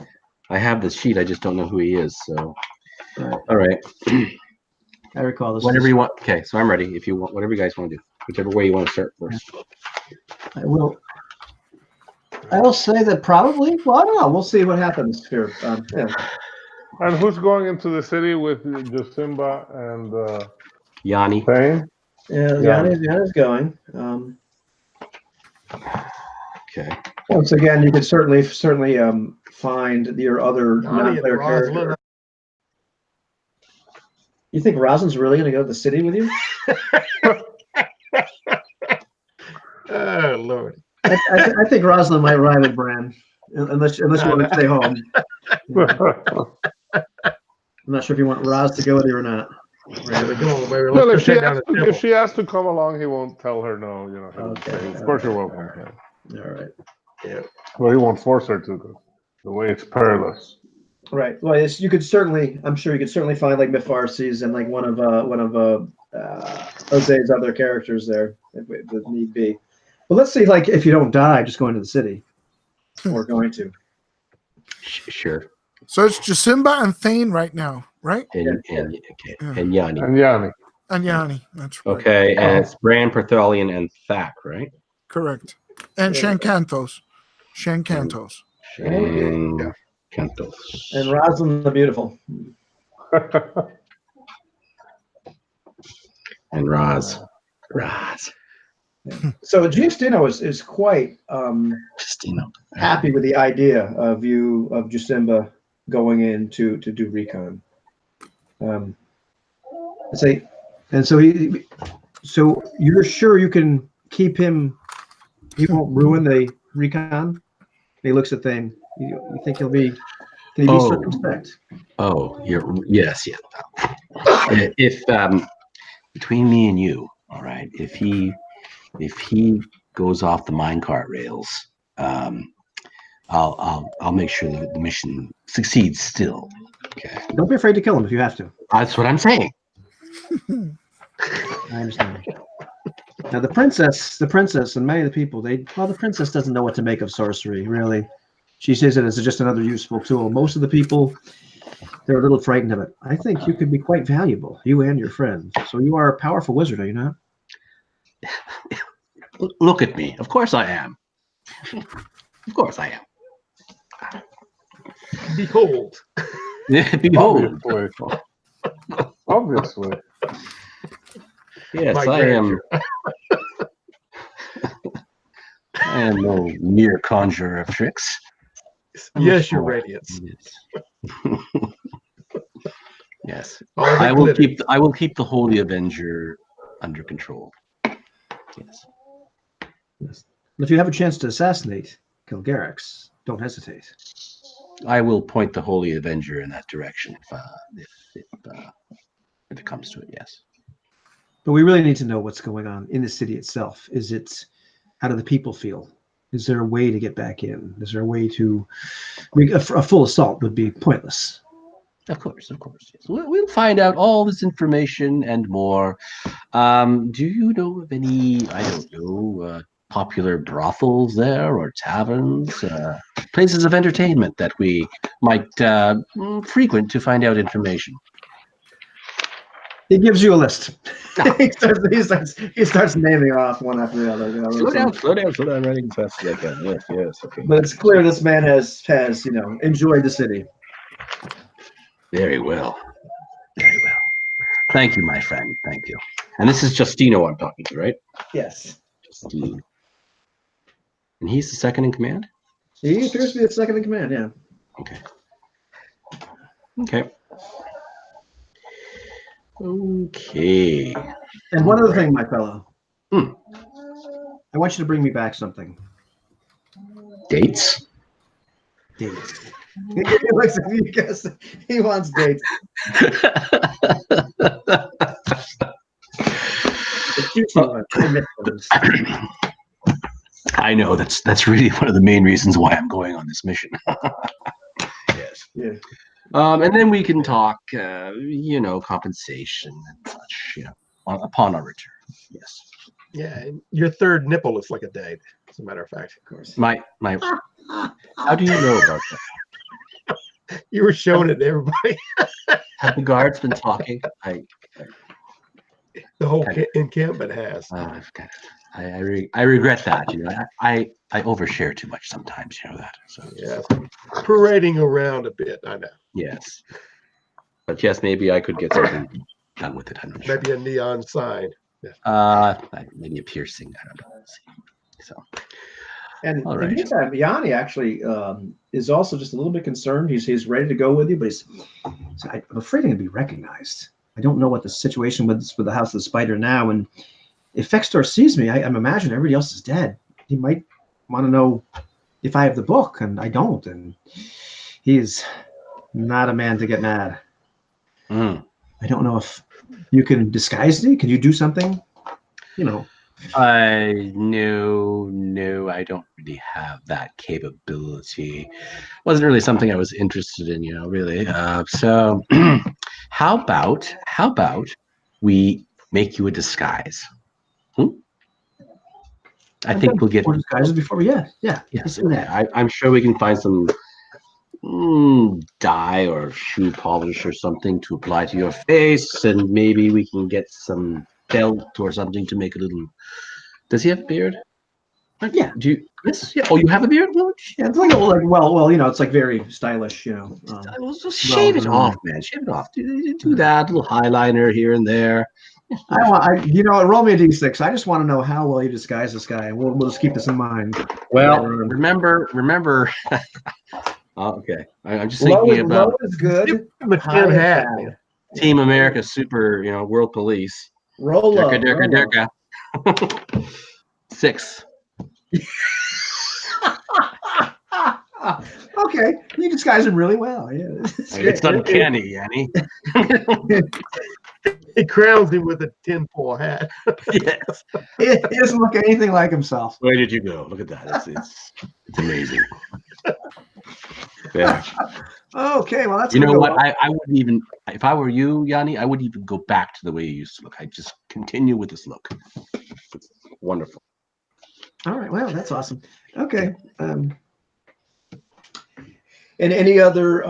I have the sheet. I just don't know who he is. So, Right. all right. I recall this. Whatever you want. Okay. So I'm ready. If you want, whatever you guys want to do, whichever way you want to start first. I will say that probably. Well, I don't know. We'll see what happens here. Yeah. And who's going into the city with Jasimba and Yanni. Thane? Yeah, Yanni's going. Okay. Once again, you could certainly find your other Yanni and non-player Rosalind. character. You think Rosalind's really going to go to the city with you? Oh Lord. I think Rosalind might ride with Bran, unless you want to stay home. I'm not sure if you want Roz to go with you or not. Well, if she has to come along, he won't tell her no. Okay. Of course, you're welcome. All right. Yeah. Well, he won't force her to. The way it's perilous. Right. Well, you could certainly. I'm sure you could certainly find like Mepharces and like one of Jose's other characters there if need be. But let's see, like if you don't die, just going to the city, or going to. Sure. So it's Jasimba and Thane right now, right? And Yanni. And Yanni. And Yanni. That's right. Okay, and it's Bran, Perthalion, and Thak, right? Correct. And Shankantos. Shankantos. Shankantos. And Rosalind the Beautiful. And Roz. So Giustino is quite happy with the idea of Jasimba going in to do recon. And so you're sure you can keep him? He won't ruin the recon. He looks at things. You think he'll be? Can he be circumspect? Oh, yes. If between me and you, all right. If he goes off the minecart rails, I'll make sure that the mission succeeds still. Okay. Don't be afraid to kill him if you have to. That's what I'm saying. I understand. Now the princess, and many of the people, the princess doesn't know what to make of sorcery, really. She sees it as just another useful tool. Most of the people, they're a little frightened of it. I think you could be quite valuable, you and your friend. So you are a powerful wizard, are you not? Look at me. Of course I am. Of course I am. Behold. Behold. Obviously. Yes, I am. I am no mere conjurer of tricks. Yes, your radiance. Yes. I will keep the Holy Avenger under control. Yes. If you have a chance to assassinate Kilgarax, don't hesitate. I will point the Holy Avenger in that direction if it comes to it. Yes. But we really need to know what's going on in the city itself. How do the people feel? Is there a way to get back in? Is there a way to? A full assault would be pointless. Of course. Yes. We'll find out all this information and more. Do you know of any? I don't know. Popular brothels there or taverns, places of entertainment that we might frequent to find out information. He gives you a list. he starts naming off one after the other. Slow down, running as fast as I can. Yes, okay. But it's clear this man has enjoyed the city. Very well. Thank you, my friend. Thank you. And this is Justino I'm talking to, right? Yes. Justino. And he's the second in command? He appears to be the second in command, yeah. Okay. Okay. And one other thing, my fellow. Hmm. I want you to bring me back something. Dates. Dates. He looks at you guys. He wants dates. The juicy one. I miss those. I know that's really one of the main reasons why I'm going on this mission. Yes. Yeah. And then we can talk, compensation and such, upon our return. Yes. Yeah, and your third nipple is like a date, as a matter of fact. Of course. My. How do you know about that? You were showing it to everybody. Have the guards been talking? The whole Kind of. encampment has. I regret that. I overshare too much sometimes. You know that. So Yes, parading around a bit. I know. yes, but yes, maybe I could get something done with it. I'm not sure. Maybe a neon sign. Maybe a piercing. I don't know. Let's see. So. And All in right. the meantime, Yanni actually is also just a little bit concerned. He's ready to go with you, but I'm afraid I'm going to be recognized. I don't know what the situation with the House of the Spider now, and if Fextor sees me, I'm imagining everybody else is dead. He might want to know if I have the book, and I don't, and he is not a man to get mad. Mm. I don't know if you can disguise me. Can you do something? No, I don't really have that capability. Wasn't really something I was interested in, really. So how about we make you a disguise? I think we'll get more disguises before. Yeah. yes. Let's do that. I'm sure we can find some dye or shoe polish or something to apply to your face, and maybe we can get some felt or something to make a little. Does he have a beard? Yeah. Do you? Yes. Yeah. Oh, you have a beard? Well, Yeah, it's like well, it's like very stylish, just shave it off, man. Shave it off. Do that. A little eyeliner here and there. roll me a d6. I just want to know how well you disguise this guy. We'll just keep this in mind. Well, remember. Okay, I'm just thinking about low is good. High is bad. Team America, super, world police. Roll low. Durka. 6. Okay, you disguise him really well. Yeah, It's uncanny, Yanni. He crowns him with a tinfoil hat. Yes. He doesn't look anything like himself. Where did you go? Look at that. It's amazing. Yeah. Okay, well that's. You know what? I wouldn't even, if I were you, Yanni, I wouldn't even go back to the way you used to look. I'd just continue with this look. It's wonderful. All right. Well, that's awesome. Okay. And any other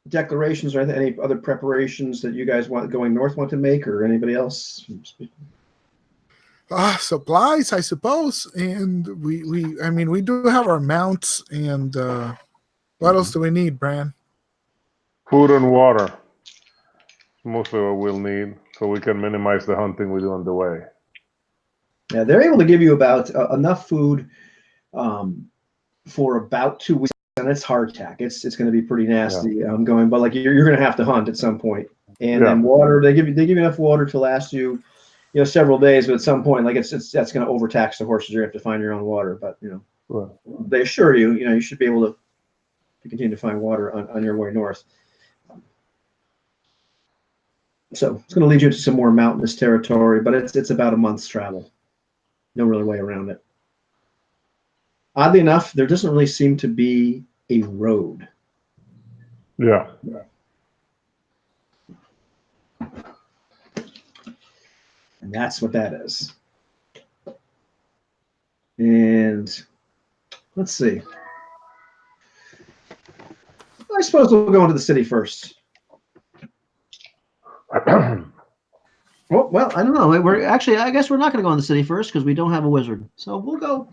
declarations or any other preparations that you guys want to make, or anybody else? Supplies, I suppose, and we do have our mounts, and what else do we need, Bran? Food and water. Mostly what we'll need, so we can minimize the hunting we do on the way. Yeah, they're able to give you about enough food for about 2 weeks, and it's hardtack. It's going to be pretty nasty going, but like you're going to have to hunt at some point. And then water, they give you enough water to last you, several days. But at some point, like that's going to overtax the horses. You have to find your own water. But they assure you, you should be able to continue to find water on your way north. So it's going to lead you to some more mountainous territory, but it's about a month's travel. No really way around it. Oddly enough, there doesn't really seem to be a road. Yeah. And that's what that is. And let's see. I suppose we'll go into the city first. Well, I don't know. I guess we're not going to go in the city first because we don't have a wizard. So we'll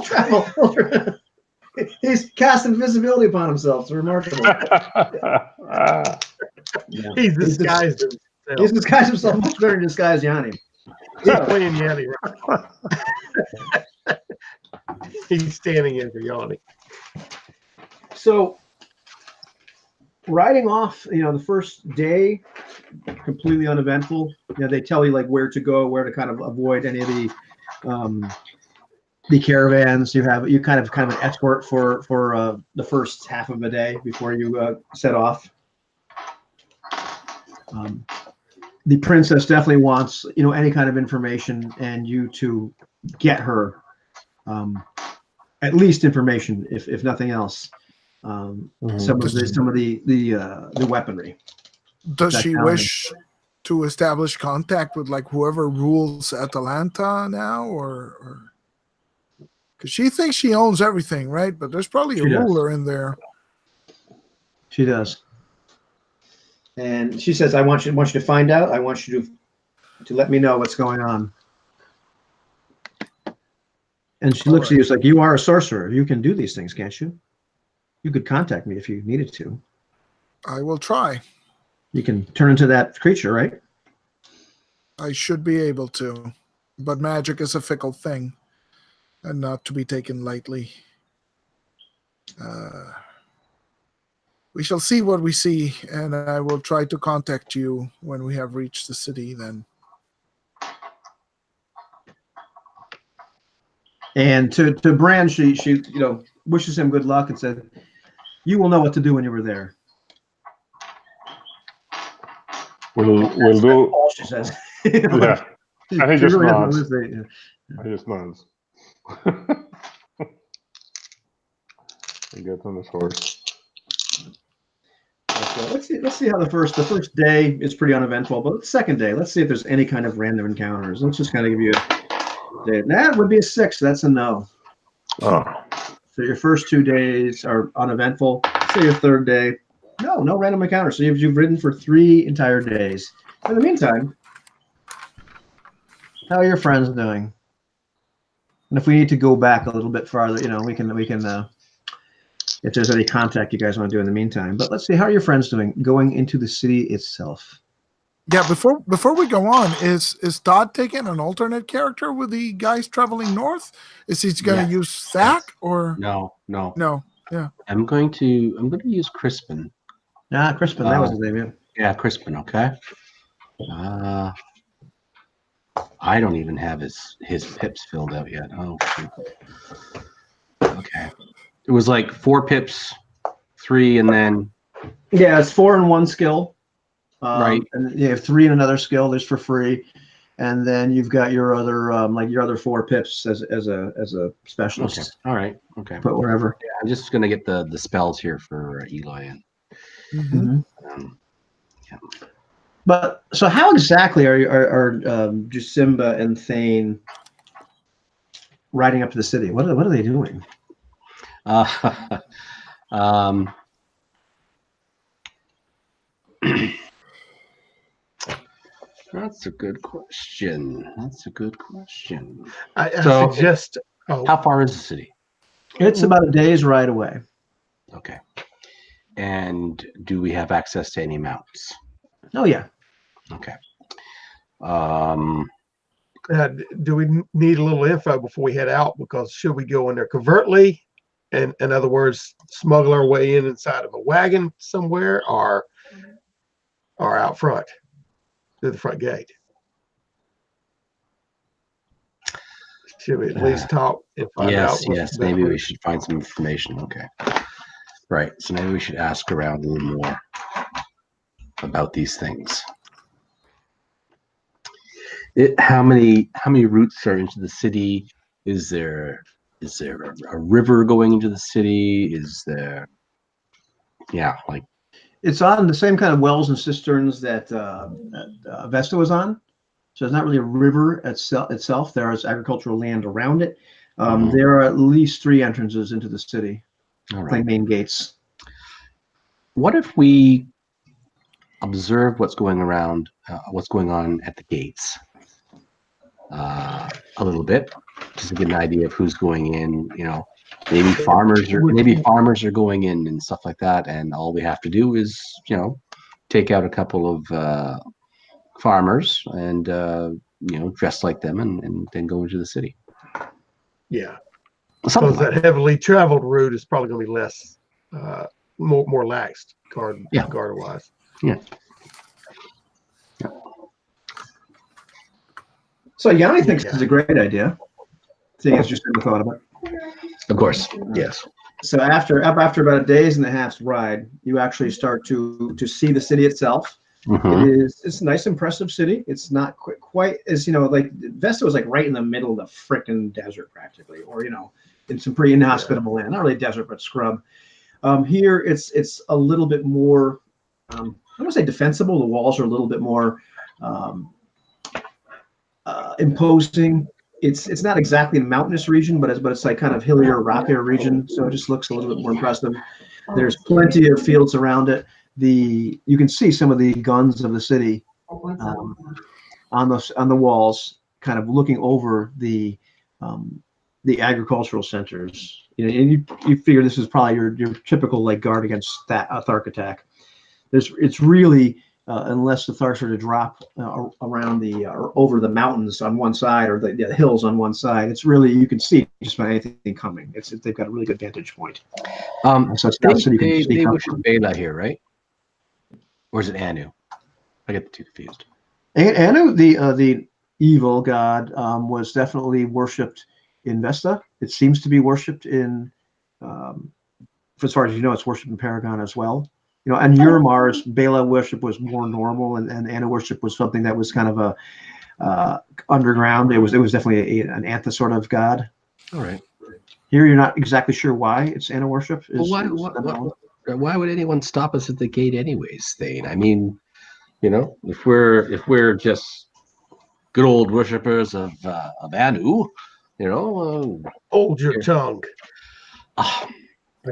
travel. He's casting invisibility upon himself. It's remarkable. He's disguised himself. He's disguised himself much better than disguised Yanni. He's playing Yanni, right? He's standing in for Yanni. So riding off, the first day, completely uneventful. They tell you like where to go, where to kind of avoid any of the caravans. You kind of an escort for the first half of a day before you set off. The princess definitely wants any kind of information, and you to get her at least information, if nothing else. Some of the weaponry. Does she wish to establish contact with like whoever rules Atalanta now, or because she thinks she owns everything, right? But there's probably a ruler in there. She does. And she says, I want you to find out. I want you to let me know what's going on. And she looks at you, it's like, you are a sorcerer. You can do these things, can't you? You could contact me if you needed to. I will try. You can turn into that creature, right? I should be able to. But magic is a fickle thing and not to be taken lightly. We shall see what we see, and I will try to contact you when we have reached the city then. And to Bran, she wishes him good luck and said, you will know what to do when you were there. We'll do. All she says. Yeah. And he just nods. He just nods. He gets on his horse. Let's see how the first day is pretty uneventful, but the second day, let's see if there's any kind of random encounters. Let's just kind of give you a day. That would be a 6. That's a no. Oh. So your first 2 days are uneventful. Say your third day, no random encounters. So you've ridden for 3 entire days. In the meantime, how are your friends doing? And if we need to go back a little bit farther, we can if there's any contact you guys want to do in the meantime. But let's see, how are your friends doing going into the city itself? Yeah, before we go on, is Todd taking an alternate character with the guys traveling north? Is he going to use Thack or no? Yeah. I'm going to use Crispin. Crispin, that was his name, yeah. Yeah, Crispin, okay. I don't even have his pips filled out yet. Oh, shoot. Okay. It was like 4 pips, 3, and then... Yeah, it's 4 in one skill. Right. And you have 3 in another skill, there's for free. And then you've got your other 4 pips as a specialist. Okay. All right. Okay. But wherever. Yeah, I'm just gonna get the spells here for Eli and. Mm-hmm. Yeah. But so how exactly are Jasimba and Thane riding up to the city? What are they doing? That's a good question. I suggest. How far is the city? It's about a day's ride away. Okay. And do we have access to any mounts? Oh yeah. Okay. Do we need a little info before we head out? Because should we go in there covertly, and in other words, smuggle our way inside of a wagon somewhere, or out front through the front gate? Should we at least talk and find out? Yes. Maybe we should find some information. Okay. Right. So maybe we should ask around a little more about these things. How many routes are into the city? Is there a river going into the city? Is there? Yeah, like it's on the same kind of wells and cisterns that Vesta was on. So it's not really a river itself. There is agricultural land around it. There are at least 3 entrances into the city, like main gates. What if we observe what's going on at the gates a little bit, just to get an idea of who's going in? Maybe farmers are going in and stuff like that, and all we have to do is take out a couple of farmers and dress like them and then go into the city. Yeah, Something because that heavily traveled route is probably going to be less more laxed guard Yeah. wise. Yeah. So Yanni thinks it's a great idea. Seeing as just never thought of it. Of course. Yes. So after about a days and a half's ride, you actually start to see the city itself. Mhm. It's a nice, impressive city. It's not quite as, like Vesta was like right in the middle of the frickin' desert practically, or in some pretty inhospitable land. Not really desert, but scrub. Here it's a little bit more. I don't want to say defensible. The walls are a little bit more imposing. It's not exactly a mountainous region, but it's like kind of hillier, rockier region. So it just looks a little bit more impressive. There's plenty of fields around it. You can see some of the guns of the city on the walls, kind of looking over the agricultural centers. And you figure this is probably your typical like guard against that Thark attack. It's really unless the Tharks are to drop around or over the mountains on one side or the hills on one side, it's really you can see just about anything coming. They've got a really good vantage point. So it's not so you can sneak they up worship Bela here, right? Or is it Anu? I get the two confused. Anu, the evil god, was definitely worshipped in Vesta. It seems to be worshipped in, as far as you know, it's worshipped in Paragon as well. And Uramar's Bela worship was more normal, and Anu worship was something that was kind of a underground. It was definitely an antha sort of god. All right. Here, you're not exactly sure why it's Anu worship. Why would anyone stop us at the gate, anyways, Thane? I mean, if we're just good old worshippers of Anu, Hold your tongue. I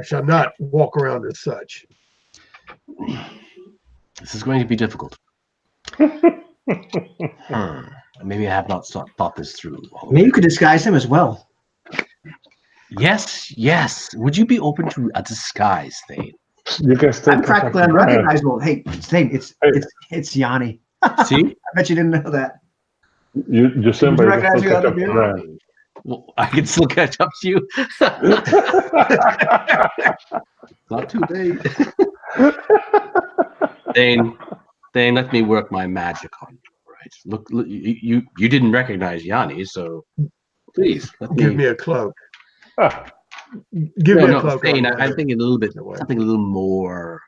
shall not walk around as such. This is going to be difficult. Maybe I have not thought this through. Maybe you could disguise him as well. Yes. Would you be open to a disguise, Thane? You can still I'm practically unrecognizable. Hey, Thane, it's Yanni. See? I bet you didn't know that. You can recognize still me catch on up the to beer? Brand. Well, I can still catch up to you. Not too late. Thane, let me work my magic on you. Right? Look, you didn't recognize Yanni, so please Give me a cloak. Give me a cloak. Thane, I'm thinking a little bit, something a little more.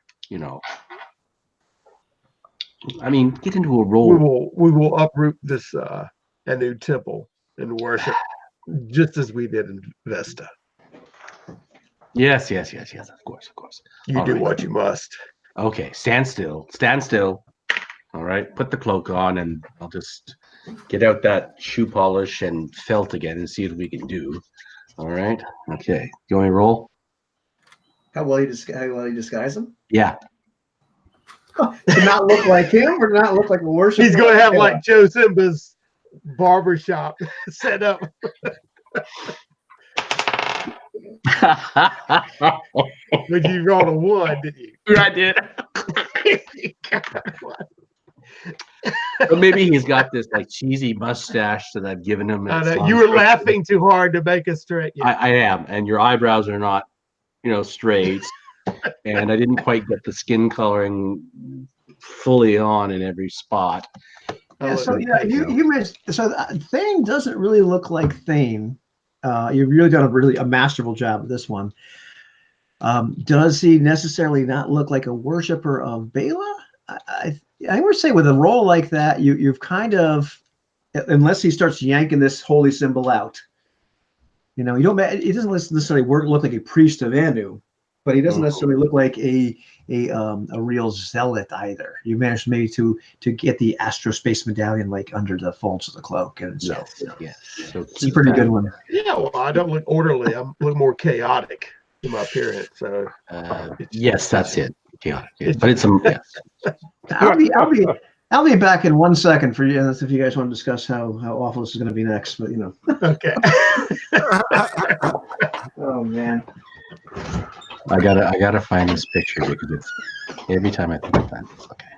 I mean, get into a role. We will uproot this Anu temple and worship just as we did in Vesta. Yes. Of course. You do what you must. Okay, stand still. All right, put the cloak on, and I'll just get out that shoe polish and felt again and see what we can do. All right. Okay. You want me to roll? How well you disguise him? Yeah. To not look like him or to not look like a worshiper? He's going to have like Joe Simba's barbershop set up. But you rolled a 1, didn't you? I did. But maybe he's got this like cheesy mustache that I've given him. You were laughing too hard to make us straight. I am, and your eyebrows are not, straight, and I didn't quite get the skin coloring fully on in every spot. You mentioned Thane doesn't really look like Thane. You've really done a masterful job with this one. Does he necessarily not look like a worshiper of Bela? I would say with a role like that, you've kind of, unless he starts yanking this holy symbol out, you don't. He doesn't necessarily look like a priest of Anu, but he doesn't necessarily look like a real zealot either. You managed maybe to get the astrospace medallion like under the folds of the cloak, and so yes. So it's a pretty good one. Yeah, well, I don't look orderly. I look more chaotic in my appearance. So yes, that's it. Chaotic, but it's yes. I'll be back in 1 second for you if you guys want to discuss how awful this is going to be next. But Okay. Oh man. I gotta find this picture because it's every time I think of that. Okay.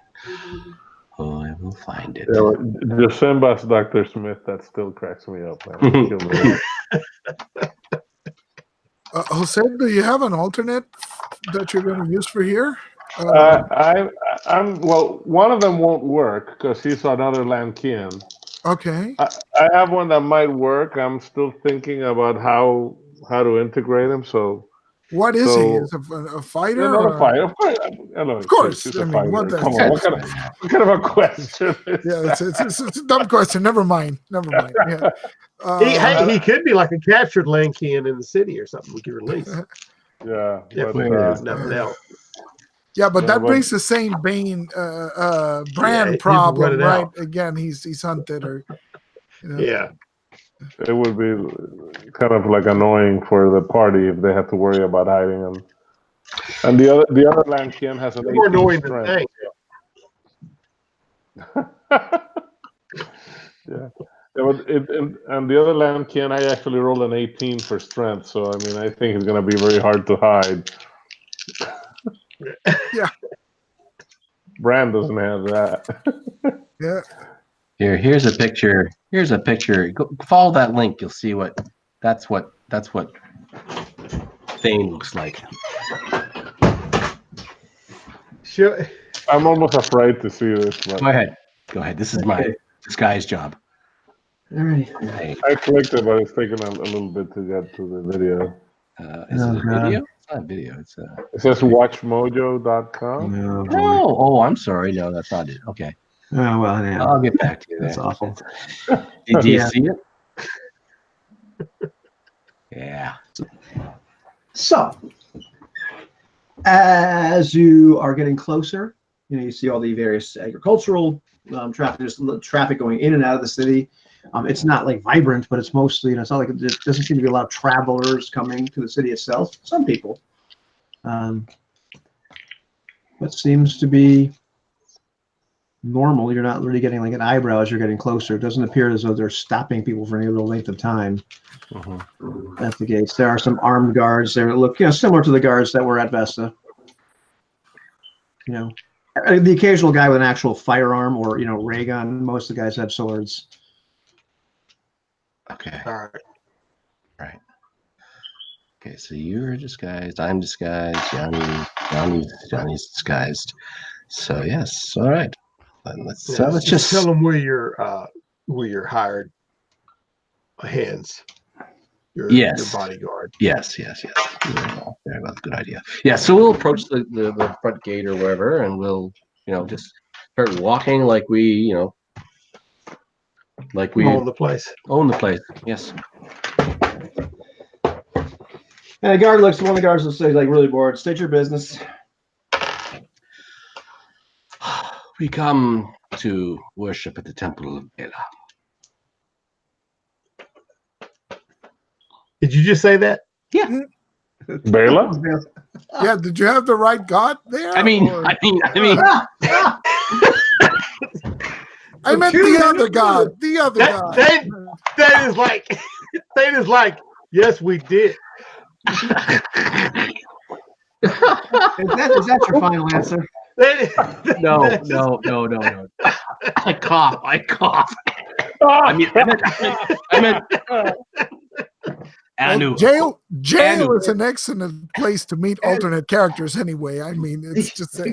Oh, I will find it. The Simba's Dr. Smith, that still cracks me up, man. Jose, do you have an alternate that you're going to use for here? I'm well. One of them won't work because he's another Lankian. Okay. I have one that might work. I'm still thinking about how to integrate him. So What is he? Is a fighter? not a fighter. Of course. He's I a mean, fighter. what the Come on, what kind of a question is that? it's a dumb question. Never mind. Yeah. He could be like a captured Lankian in the city or something we could release. Yeah, If nothing else. Yeah, but that brings the same Bane brand problem, right? Again, he's hunted or Yeah. It would be kind of like annoying for the party if they have to worry about hiding him. And the other Lankian has an more 18 annoying strength. Yeah. And the other Lankian, I actually rolled an 18 for strength, so I mean, I think it's going to be very hard to hide. Yeah. Bran doesn't have that. Yeah. Here's a picture. Here's a picture. Follow that link. You'll see that's what Thane looks like. Sure. I'm almost afraid to see this. But Go ahead. This is my disguise job. All right. I clicked it, but it's taking a little bit to get to the video. Is it a video? It's not a video. It says watchmojo.com. No. Oh, I'm sorry. No, that's not it. Okay. Oh, well, yeah. I'll get back to you. That's awful. Did you see it? Yeah. So, as you are getting closer, you see all the various agricultural traffic going in and out of the city. It's not like vibrant, but it's mostly, it's not like there doesn't seem to be a lot of travelers coming to the city itself. Some people. But seems to be normal. You're not really getting like an eyebrow as you're getting closer. It doesn't appear as though they're stopping people for any real length of time at the gates. There are some armed guards there that look, similar to the guards that were at Vesta. The occasional guy with an actual firearm or ray gun. Most of the guys have swords. Okay. All right. Okay, so you're disguised. I'm disguised. Johnny's disguised. So yes, all right. Let's just tell them where your hired hands. Your bodyguard. Yes. That's a good idea. Yeah, so we'll approach the front gate or wherever, and we'll just start walking like we own the place. Own the place. Yes. And the guard looks. One of the guards will say, like, really bored. State your business. We come to worship at the temple of Bela. Did you just say that? Yeah. Bela? Yeah, did you have the right god there? I mean I meant the other god. The other god. That is like, yes, we did. Is that your final answer? No. I cough. I meant Anu. Jail is an excellent place to meet alternate characters anyway. I mean, it's just the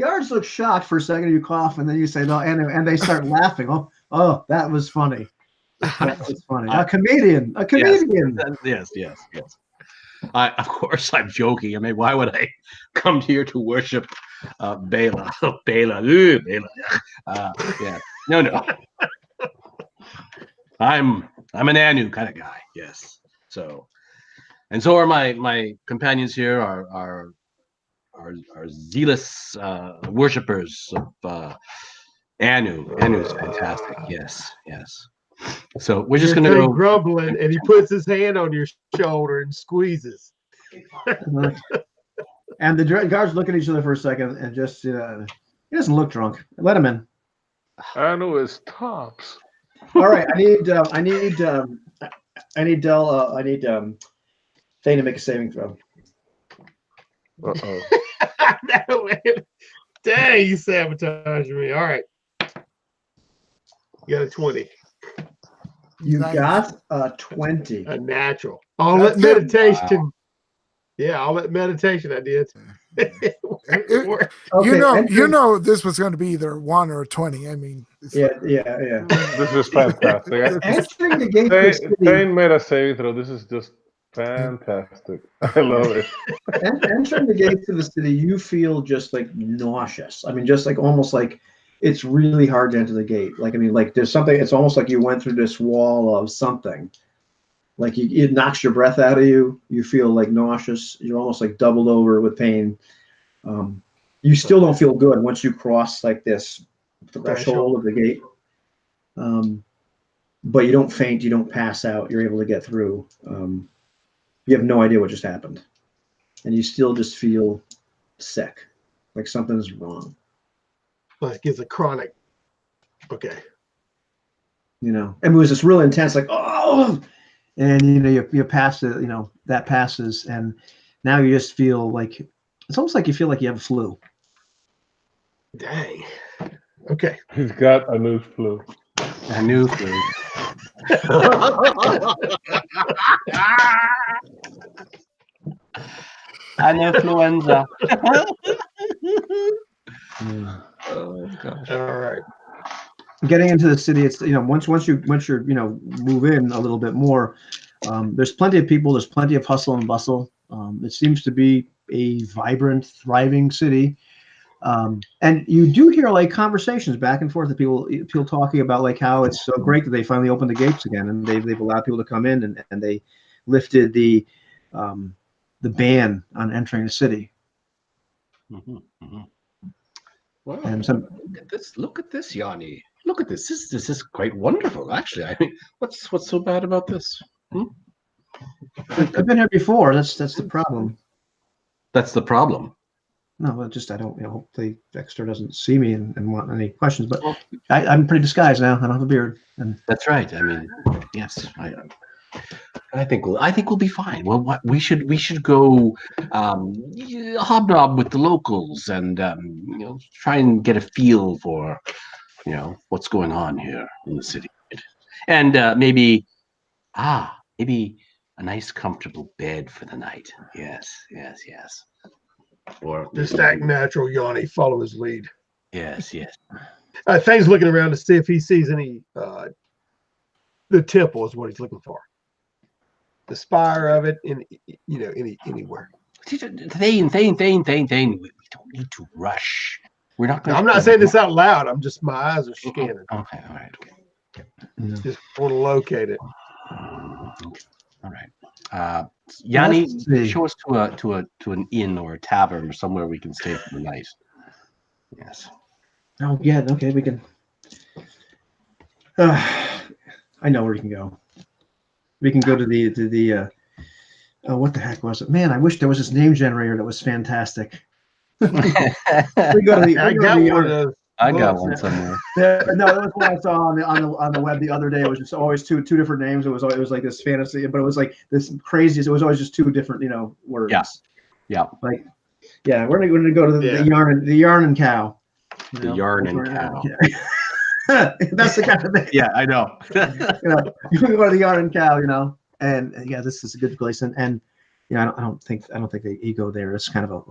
guards look shocked for a second. You cough, and then you say no, and they start laughing. Oh, that was funny. That was funny. A comedian. Yes. Of course, I'm joking. I mean, why would I come here to worship Bela? Bela. Yeah. No. I'm an Anu kind of guy. Yes. So are my companions here. Are zealous worshippers of Anu. Anu's fantastic. Yes. So we're just gonna go grumbling, and he puts his hand on your shoulder and squeezes. And the guards look at each other for a second and just he doesn't look drunk. Let him in. Anu is tops. All right, I need Thane to make a saving throw. Uh-oh. No, dang, you sabotaged me. All right. You got a 20. You got a 20. A natural. Meditation. Yeah, all that meditation I did. You Okay, know, this was going to be either 1 or 20. I mean, it's yeah, like, yeah. This is fantastic. Entering the gate of the city, Thane made a save throw. This is just fantastic. I love it. Entering the gates of the city, you feel just like nauseous. I mean, just like almost like it's really hard to enter the gate. Like, I mean, like there's something, it's almost like you went through this wall of something. Like it knocks your breath out of you. You feel like nauseous. You're almost like doubled over with pain. You still don't feel good once you cross like this threshold of the gate. But you don't faint. You don't pass out. You're able to get through. You have no idea what just happened. And you still just feel sick, like something's wrong. Like it's a chronic. Okay. You know, and it was just real intense, like, oh, and you pass it, that passes, and now you just feel like it's almost like you feel like you have a flu. Dang. Okay. He's got a new flu. A new flu. An influenza. Oh gosh. All right. Getting into the city, it's once you're move in a little bit more, there's plenty of people, there's plenty of hustle and bustle. It seems to be a vibrant, thriving city. And you do hear like conversations back and forth of people talking about like how it's so great that they finally opened the gates again, and they've allowed people to come in, and they lifted the ban on entering the city. Mm-hmm, mm-hmm. Well, And look at this, Yanni. Look at this. This is quite wonderful, actually. I mean, what's so bad about this? I've been here before. That's the problem. That's the problem. No, I don't. Hopefully Dexter doesn't see me and want any questions. But I'm pretty disguised now. I don't have a beard. And that's right. I mean, yes, I think we'll be fine. Well, we should go hobnob with the locals and try and get a feel for what's going on here in the city, and maybe a nice comfortable bed for the night. Yes. Or just act natural, Yanni. Follow his lead. Yes. Thane's looking around to see if he sees any. The temple is what he's looking for. The spire of it anywhere. Thane. We don't need to rush. We're not. I'm not saying this out loud. I'm just, my eyes are scanning. Okay. All right. Okay. Just want to locate it. All right. Yanni, show us to an inn or a tavern or somewhere we can stay for the night. Yes. Oh yeah. Okay, we can. I know where you can go. We can go to the what the heck was it? Man, I wish there was this name generator that was fantastic. We go to the. I got one somewhere. No, that was one I saw on the web the other day. It was just always two different names. It was like this fantasy, but it was like this craziest. It was always just two different words. Yeah. Like we're gonna go to the yarn and cow. The yarn and cow. That's the kind of thing. Yeah, I know. You can go to the yarn and cow, and this is a good place. And I don't think they go there. It's kind of a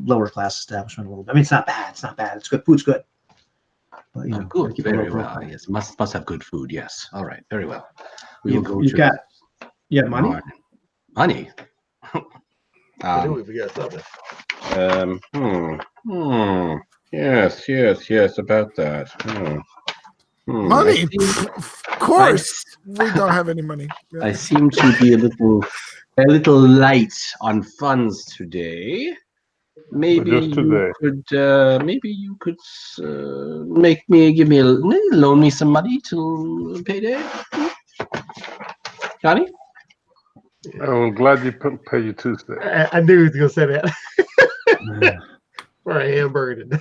lower class establishment a little bit. I mean, it's not bad. It's good. Food's good. But good. Very well. Yes, must have good food. Yes. All right. Very well. We will go. You have money? Money. I knew we forgot something. Yes, about that. Money? Of course, we don't have any money. Yeah. I seem to be a little light on funds today. Maybe you could loan me some money till payday. Johnny? I'm glad you pay you Tuesday. I knew he was going to say that. For a hamburger today.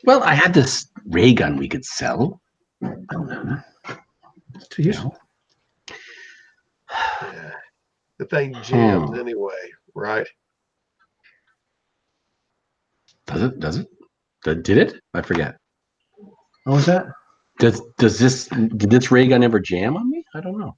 Well, I had this ray gun we could sell. I don't know. It's too useful. Yeah. The thing jams anyway, right? Does it? Did it? I forget. What was that? Did this ray gun ever jam on me? I don't know.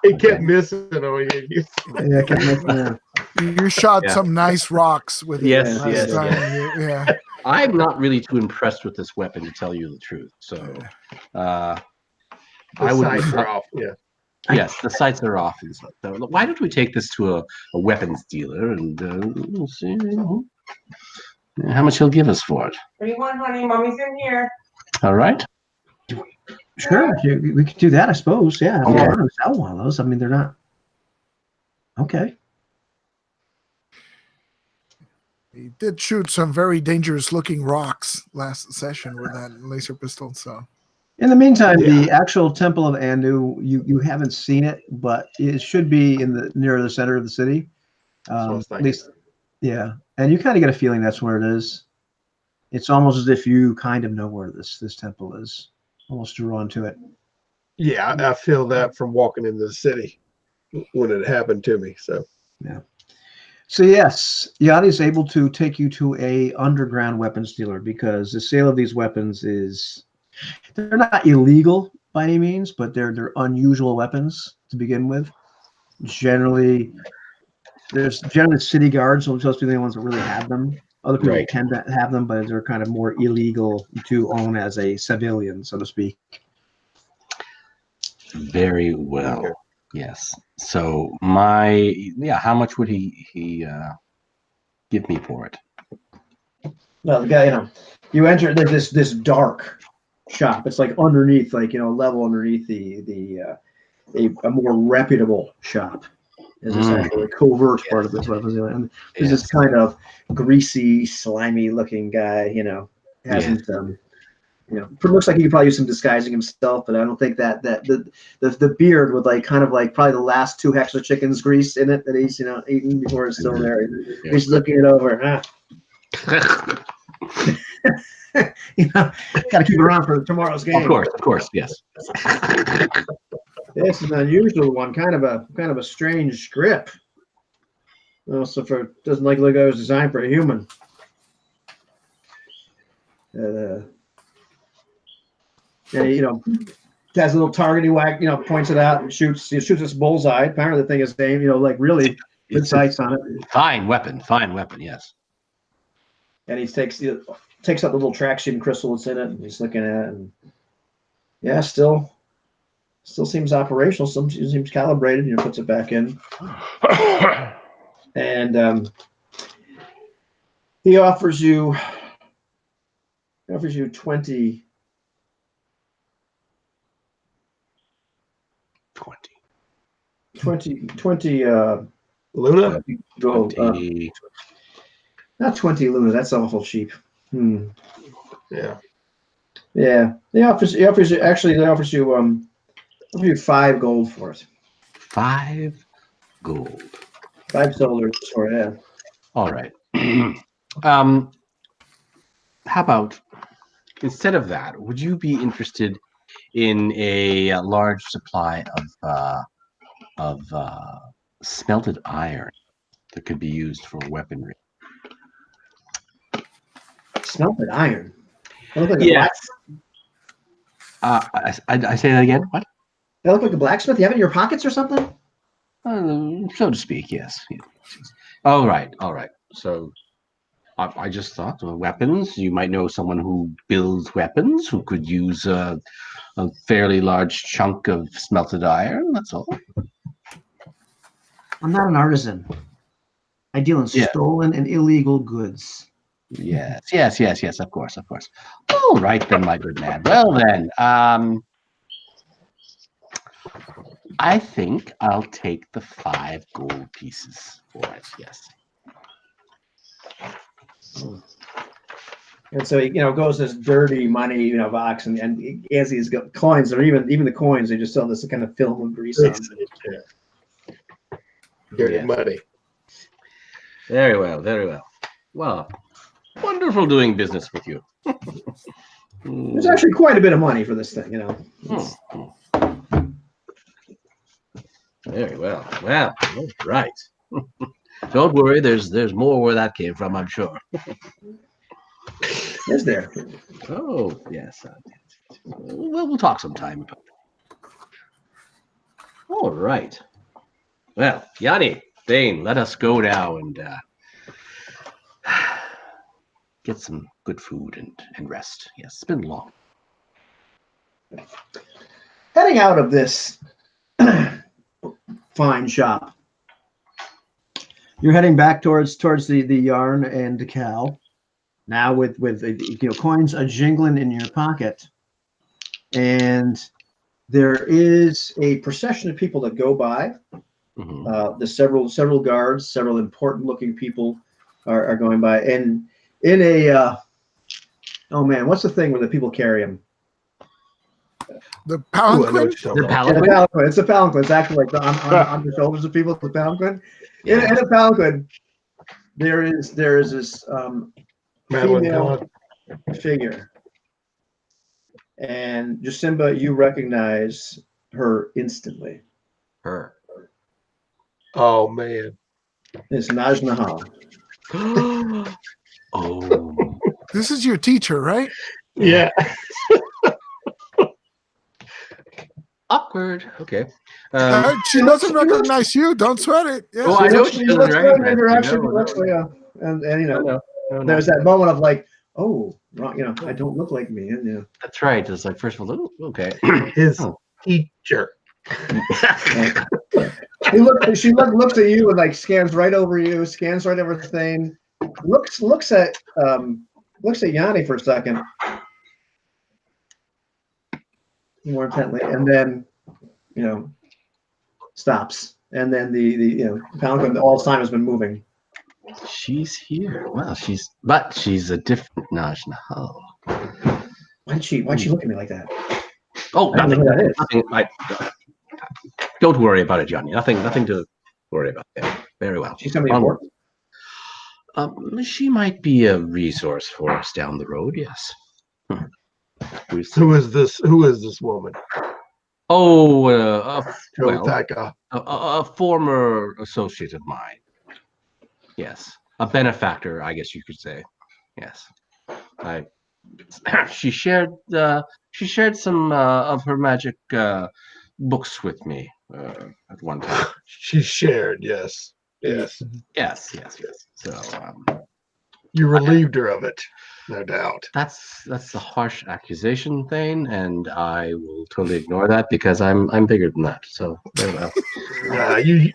He kept missing on you. Yeah, I kept missing that. You shot Yeah. some nice rocks with it Yes, last yes, time. yes. Yeah. I'm not really too impressed with this weapon, to tell you the truth. So, I The would. sights are off. Yeah. Yes, the sights are off and stuff. So why don't we take this to a weapons dealer and we'll see how much he'll give us for it. What do you want, honey? Mommy's in here. All right. Sure, we could do that, I suppose. Yeah, Okay. I want to sell one of those. I mean, they're not. Okay. He did shoot some very dangerous looking rocks last session with that laser pistol. So In the meantime, the actual Temple of Anu, you haven't seen it, but it should be near the center of the city. At least, yeah. And you kind of get a feeling that's where it is. It's almost as if you kind of know where this temple is. Almost drawn to it. Yeah, I feel that from walking into the city when it happened to me. So yeah. So yes, Yadi's able to take you to a underground weapons dealer because the sale of these weapons they're not illegal by any means, but they're unusual weapons to begin with. Generally, there's generally city guards, so supposed to be the ones that really have them. Other people Right. tend to have them, but they're kind of more illegal to own as a civilian, so to speak. Very well. Okay. Yes. So how much would he give me for it? Well, the guy, you enter this dark shop. It's like underneath, like a level underneath a more reputable shop. Is this actually a covert part of this weapons? And there's this kind of greasy, slimy looking guy. Hasn't looks like he could probably use some disguising himself, but I don't think that the beard with probably the last 2 Hexa chickens grease in it that he's eating before it's still there. Yeah. He's looking it over. Got to keep it around for tomorrow's game. Of course, yes. This is an unusual one, kind of a strange grip. Also, doesn't look like it was designed for a human. Has a little target he whack, points it out and shoots this bullseye. Apparently, the thing is aimed, really good sights on it. Fine weapon, yes. And he takes out the little traction crystal that's in it, and he's looking at it, and yeah, still seems operational. Seems calibrated. Puts it back in, and he offers you 20 Luna? Gold. Not 20 Luna. That's awful cheap. Yeah. Yeah. They offers you 5 gold for it. 5 gold. 5 silver for it. Yeah. All right. How about instead of that, would you be interested in a large supply of smelted iron that could be used for weaponry? Smelted iron. Like yes. I say that again. What? That look like a blacksmith. You have it in your pockets or something? So to speak. Yes. All right. So I just thought weapons. You might know someone who builds weapons who could use a fairly large chunk of smelted iron. That's all. I'm not an artisan. I deal in stolen and illegal goods. Yes, of course. All right then, my good man. Well then, I think I'll take the 5 gold pieces for it, yes. And so he, goes this dirty money, box, and as these coins, or even the coins, they just sell this kind of film of grease on it. Dirty money. Very well. Well, wonderful doing business with you. There's actually quite a bit of money for this thing, Very well. Well, all right. Don't worry, there's more where that came from, I'm sure. Is there? Oh, yes. We'll talk sometime about All right. Well, Yanni, Thane, let us go now and get some good food and rest. Yes, it's been long. Heading out of this fine shop, you're heading back towards the yarn and the cow. Now with coins a jingling in your pocket, and there is a procession of people that go by. Mm-hmm. There's several guards, several important looking people are going by, and in a oh man, what's the thing where the people carry them? The palanquin. The Yeah, palanquin. the palanquin. It's a palanquin. It's actually like on the shoulders of people. The palanquin. In a palanquin, there is this female figure, and Jasimba, you recognize her instantly. Her. Oh man. It's Najnahal. Oh. This is your teacher, right? Yeah. Awkward. Okay. She doesn't recognize you. Don't sweat it. Yeah. Oh, I know she doesn't recognize you. And there's that moment of like, oh, wrong, I don't look like me. And That's right. It's like, first of all, okay. His teacher. She looks at you and like scans right over you, scans right over Thane, looks at Yanni for a second, more intently, and then stops, and then the palanquin all the time has been moving. She's here. Well, she's a different Najnahal. Why'd she look at me like that? Oh, I don't know who that is. nothing. Don't worry about it, Johnny. Nothing to worry about there. Very well. She's somebody important. She might be a resource for us down the road. Yes. Who is this woman? Oh, a former associate of mine. Yes, a benefactor, I guess you could say. Yes, she shared some of her magic books with me at one time. She shared, yes. Yes. So you relieved her of it, no doubt. That's a harsh accusation, Thane, and I will totally ignore that because I'm bigger than that. So very well. You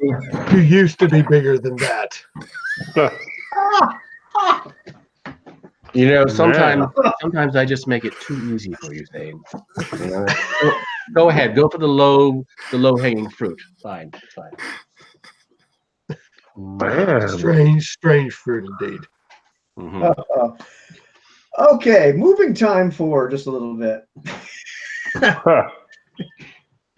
used to be bigger than that. Sometimes I just make it too easy for you, Thane. Go ahead, go for the low hanging fruit. Fine, it's fine. Man. Strange fruit indeed. Mm-hmm. Okay, moving time forward just a little bit.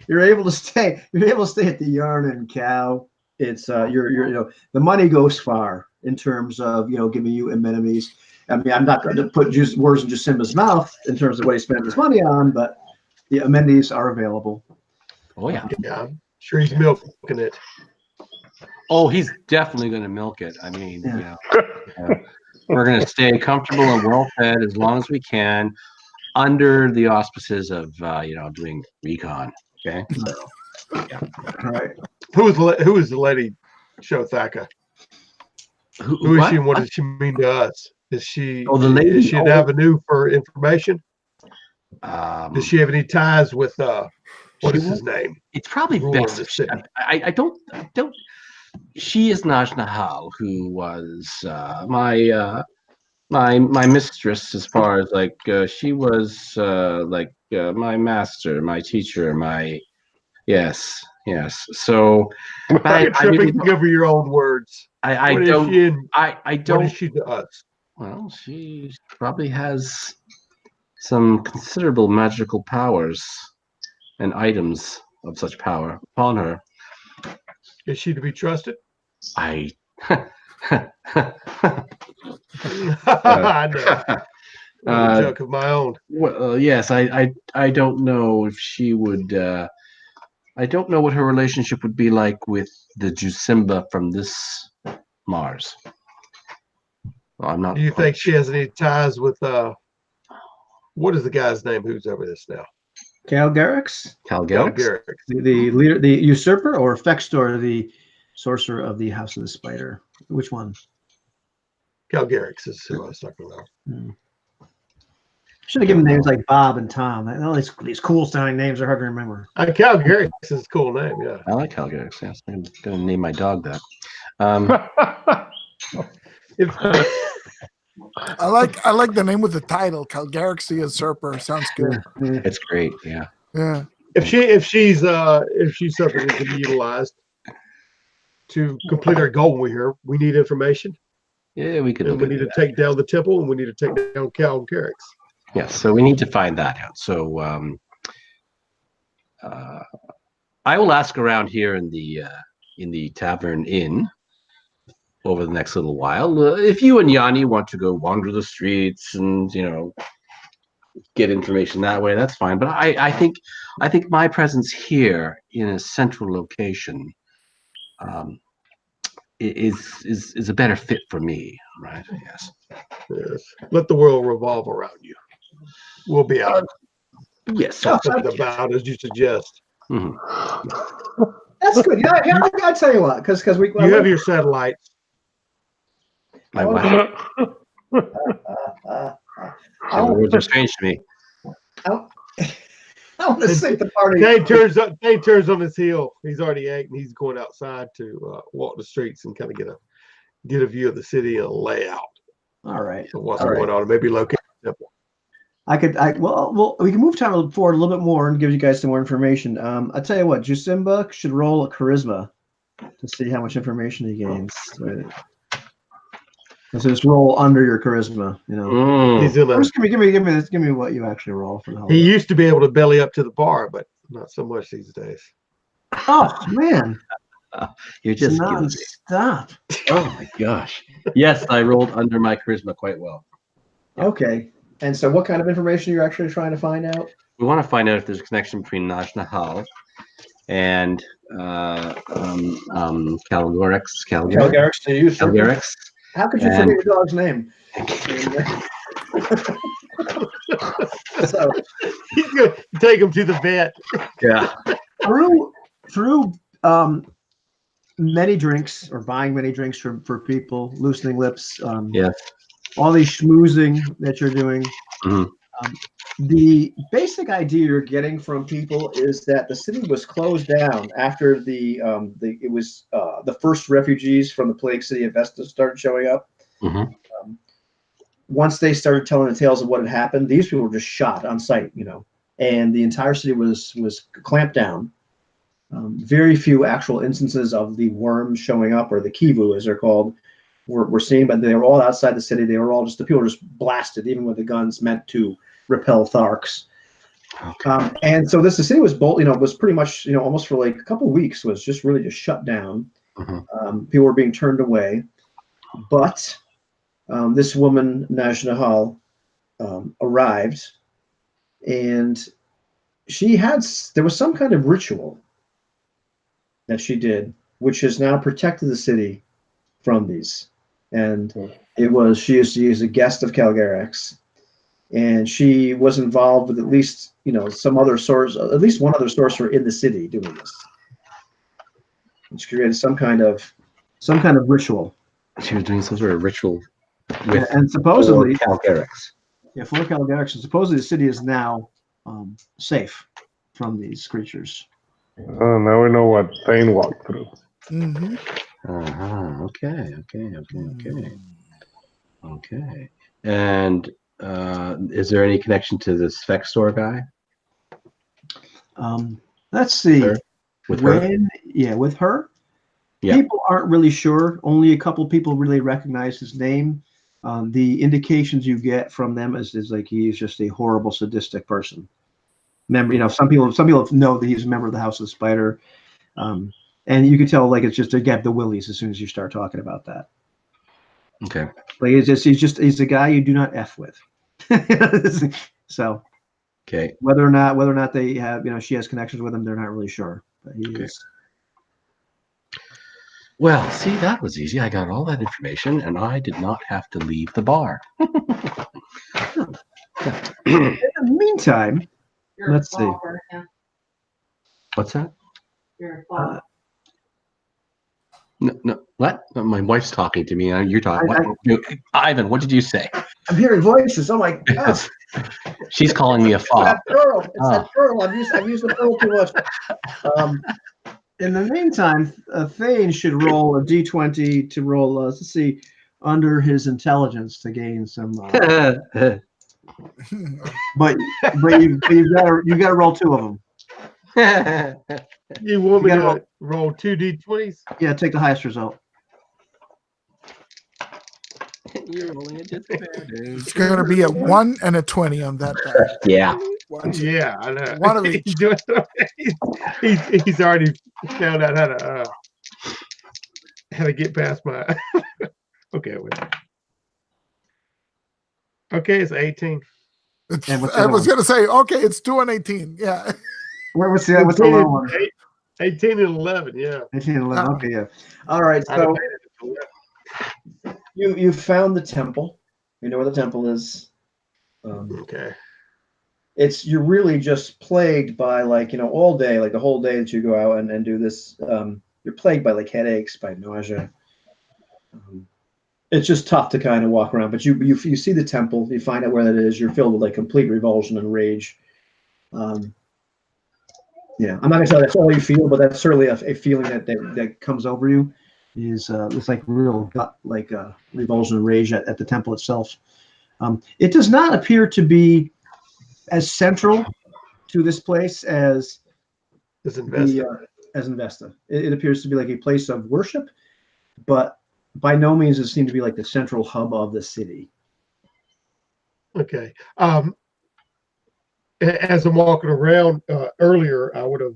You're able to stay at the Yarn and Cow. It's the money goes far in terms of giving you amenities. I mean, I'm not going to put words in Jasimba's mouth in terms of what he spent his money on, but the amenities are available. Oh yeah. I'm sure he's milking it. Oh, he's definitely going to milk it. I mean, we're going to stay comfortable and well fed as long as we can, under the auspices of doing recon. Okay. So, yeah. All right. Who is the lady Shothaka? Who is she and what does she mean to us? Is she the lady? Is she an avenue for information? Does she have any ties with what is his name? It's probably best if I don't. She is Najnahal, who was my mistress, as far as she was my master, my teacher, yes. So you're tripping over your own words. I don't. What is she to us? Well, she probably has some considerable magical powers and items of such power upon her. Is she to be trusted? I know. A joke of my own. Well, yes, I don't know if she would. I don't know what her relationship would be like with the Jasimba from this Mars. Well, I'm not. Do you think she has any ties with what is the guy's name who's over this now? Calgarix, Calgarix. the leader, the usurper, or Fextor, the sorcerer of the House of the Spider. Which one? Calgarix is who I was talking about. Should have given names like Bob and Tom. All these cool sounding names are hard to remember. Calgarix is a cool name. Yeah. I like Calgarix. Yes, I'm going to name my dog that. I like the name with the title, Calgarix the Usurper. Sounds good. It's great. Yeah. Yeah. If she's something that can be utilized to complete our goal here, we need information. Yeah, we could. And we need to take down the temple, and we need to take down Calgarix. Yes, so we need to find that out. So I will ask around here in the tavern inn over the next little while. If you and Yanni want to go wander the streets and get information that way, that's fine. But I think my presence here in a central location is a better fit for me, right? Yes. Yes. Let the world revolve around you. We'll be out. Yes. Something about as you suggest. Mm-hmm. That's good. Yeah, I tell you what, because we You have your satellites. My wife. Words are strange to me. I want to sink the party. Dave turns on his heel. He's already ate, and he's going outside to walk the streets and kind of get a view of the city and a layout. All right. Of what's going on, and maybe locate the temple. Well, we can move time forward a little bit more and give you guys some more information. I'll tell you what, Jusimba should roll a charisma to see how much information he gains. Right. So just roll under your charisma, He's in Just give me what you actually roll for the whole. He used to be able to belly up to the bar, but not so much these days. Oh man, You're just non-stop. Oh my gosh! Yes, I rolled under my charisma quite well. Okay. And so, what kind of information you're actually trying to find out? We want to find out if there's a connection between Naj Nahal and Calgarix. Calgarix, the usurper. Calgarix. How could you forget your dog's name? So He's going to take him to the vet. Yeah. Through many drinks or buying many drinks for people, loosening lips. Yes. All these schmoozing that you're doing. Mm-hmm. The basic idea you're getting from people is that the city was closed down after the first refugees from the plague city of Vesta started showing up. Mm-hmm. Once they started telling the tales of what had happened, these people were just shot on sight, and the entire city was clamped down. Very few actual instances of the worms showing up, or the kivu as they're called, were seen, but they were all outside the city. They were all the people were just blasted, even with the guns meant to repel Tharks. Okay. And so the city was was pretty much, almost for like a couple of weeks was just really just shut down. Mm-hmm. People were being turned away, but this woman, Naj Nahal, arrived, and there was some kind of ritual that she did, which has now protected the city from these. And she is a guest of Calgarix, and she was involved with at least some other source, at least one other sorcerer in the city doing this. And she created some kind of ritual. She was doing some sort of ritual with and supposedly Calgarix. Yeah, for Calgarix, and supposedly the city is now safe from these creatures. Oh, now we know what Thane walked through. Mm-hmm. Okay. And is there any connection to this Fextor guy? Let's see. With her? With her. Yeah. People aren't really sure. Only a couple people really recognize his name. The indications you get from them is like he's just a horrible, sadistic person. Remember, some people know that he's a member of the House of the Spider. And you can tell, like, it's just to get the willies as soon as you start talking about that. Okay. Like he's a guy you do not F with. So, okay. Whether or not they have, she has connections with him, they're not really sure. But he is. Well, see, that was easy. I got all that information, and I did not have to leave the bar. In the meantime, You're Let's a see. fall person. What's that? You're a fall. No, what? My wife's talking to me. And you're talking. I- Ivan, what did you say? I'm hearing voices. Oh my God. She's calling me a It's fob. that pearl. It's Oh. that pearl. I've used the pearl too much. In the meantime, Thane should roll a d20 to roll. Let's see, under his intelligence to gain some. But you've got to roll 2 of them. You want me You to gotta roll 2 d20s? Yeah, take the highest result. You're rolling it just It's going to be a 1 and a 20 on that die. Yeah. Watch it. Yeah, I know. One of each. He's already found out how to get past my. Okay, wait. Okay, it's 18. And what's the I other was one? going to say, okay, it's 2 and 18. Yeah. What's the low one? 18 and 11, yeah. 18 and 11. Okay, yeah. All right. So you found the temple. You know where the temple is. Okay. You're really just plagued by all day, like the whole day that you go out and do this. You're plagued by like headaches, by nausea. It's just tough to kind of walk around. But you see the temple, you find out where that is. You're filled with like complete revulsion and rage. Yeah, I'm not gonna say that's all you feel, but that's certainly a feeling that comes over you. Is it's like real gut revulsion and rage at the temple itself. It does not appear to be as central to this place as Investa. It appears to be like a place of worship, but by no means does it seem to be like the central hub of the city. Okay. As I'm walking around earlier, I would have,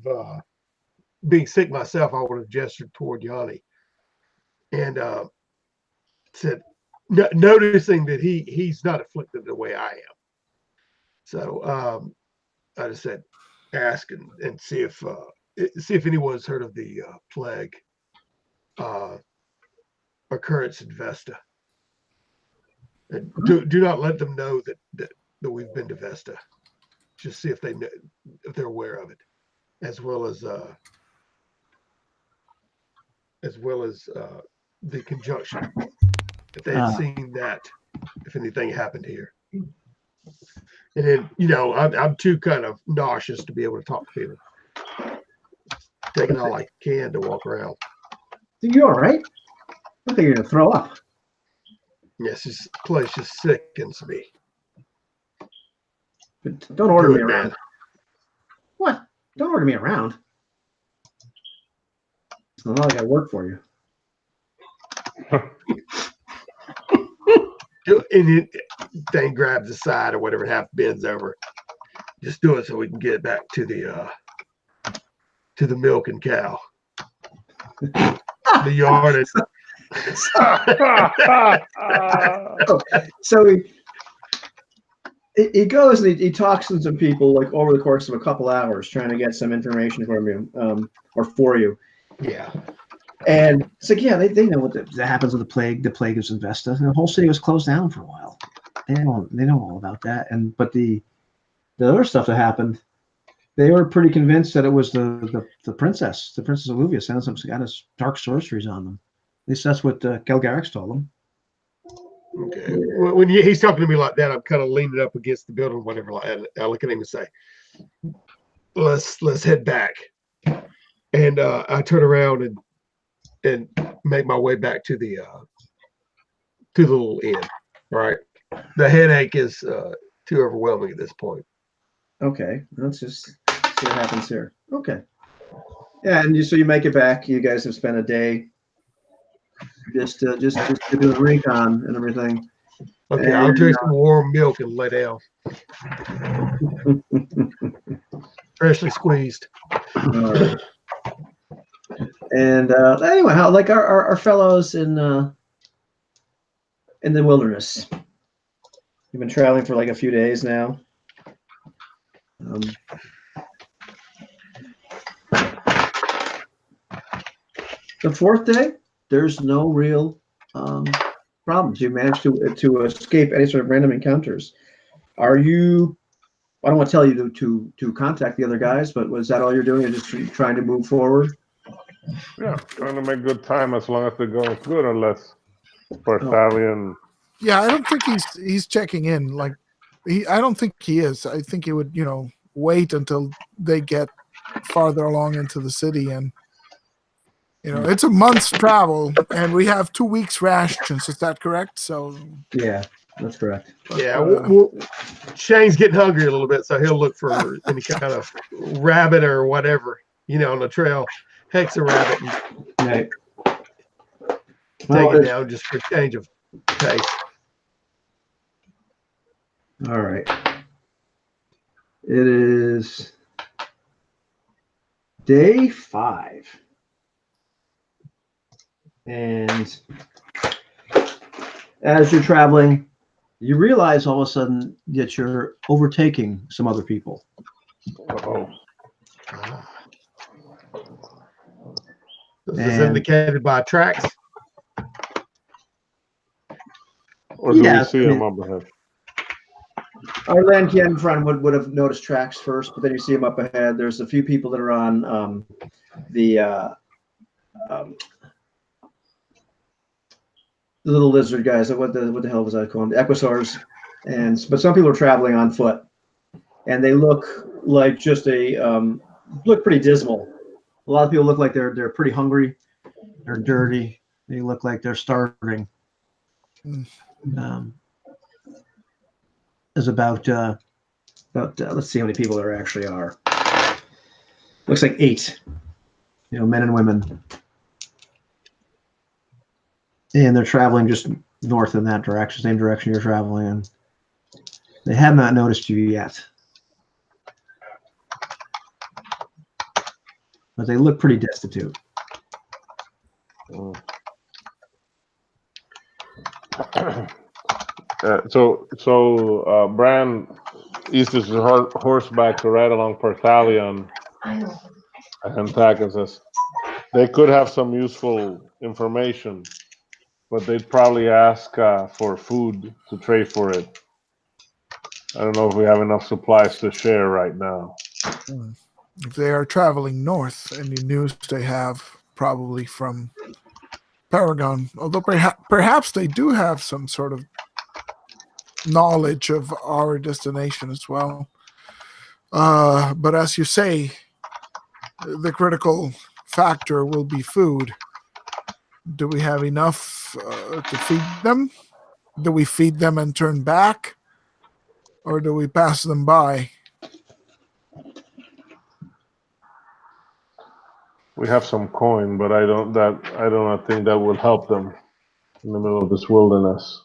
being sick myself, I would have gestured toward Yanni and said, noticing that he's not afflicted the way I am. So I just said, ask and see if anyone's heard of the plague occurrence in Vesta. And do not let them know that we've been to Vesta. Just see if they know, if they're aware of it, as well as the conjunction. If they had seen that, if anything happened here. And then, I'm too kind of nauseous to be able to talk to people. Taking all I can to walk around. You all right? I think you're gonna throw up. Yes, this place just sickens me. But don't order me around. What? Don't order me around. It's not like I work for you. And they grabs the side or whatever, half bends over. Just do it so we can get back to the milk and cow. The yard is. So he goes and he talks to some people like over the course of a couple hours, trying to get some information from you or for you. Yeah. And it's like, yeah, they know what that happens with the plague. The plague is Investa. And the whole city was closed down for a while. They know all about that. But the other stuff that happened, they were pretty convinced that it was the princess, the Princess Alluvia, sent some kind of dark sorceries on them. At least that's what Gelgarix told them. Okay. When he's talking to me like that, I'm kind of leaning up against the building, whatever. Like that. I look at him and say, "Let's head back." And I turn around and make my way back to the little inn. Right. The headache is too overwhelming at this point. Okay, let's just see what happens here. Okay. Yeah, and so you make it back. You guys have spent a day just doing recon and everything. Okay, I'll drink some warm milk and lay down. Freshly squeezed. And anyway, how like our fellows in the wilderness? You've been traveling for like a few days now. The fourth day, there's no real problems. You managed to escape any sort of random encounters. Are you I don't want to tell you to contact the other guys, but was that all you're doing? You're just trying to move forward? Yeah, trying to make good time as long as they're going good, unless Barthalion. Yeah, I don't think he's checking in. Like, I don't think he is. I think he would, wait until they get farther along into the city, and it's a month's travel, and we have 2 weeks rations. Is that correct? So Yeah, that's correct. Yeah, Shane's getting hungry a little bit, so he'll look for any kind of rabbit or whatever, on the trail. Hex a rabbit and Right. take it down just for a change of pace. All right. It is day 5. And as you're traveling, you realize all of a sudden that you're overtaking some other people. Uh-oh. This is indicated by tracks. Or do we see them up ahead? Our Lankian friend would have noticed tracks first, but then you see them up ahead. There's a few people that are on the little lizard guys. What the hell was I calling them? The Equisaurs. But some people are traveling on foot, and they look like just look pretty dismal. A lot of people look like they're pretty hungry. They're dirty. They look like they're starving. There's about let's see how many people there actually are. Looks like 8, men and women, and they're traveling just north in that direction, same direction you're traveling in. They have not noticed you yet, but they look pretty destitute. So Bran eases his horseback to ride along Partalion, and Takan says they could have some useful information, but they'd probably ask for food to trade for it. I don't know if we have enough supplies to share right now. If they are traveling north, any news they have probably from Paragon, although perhaps they do have some sort of knowledge of our destination as well. But as you say, the critical factor will be food. Do we have enough to feed them? Do we feed them and turn back? Or do we pass them by? We have some coin, but I don't think that would help them in the middle of this wilderness.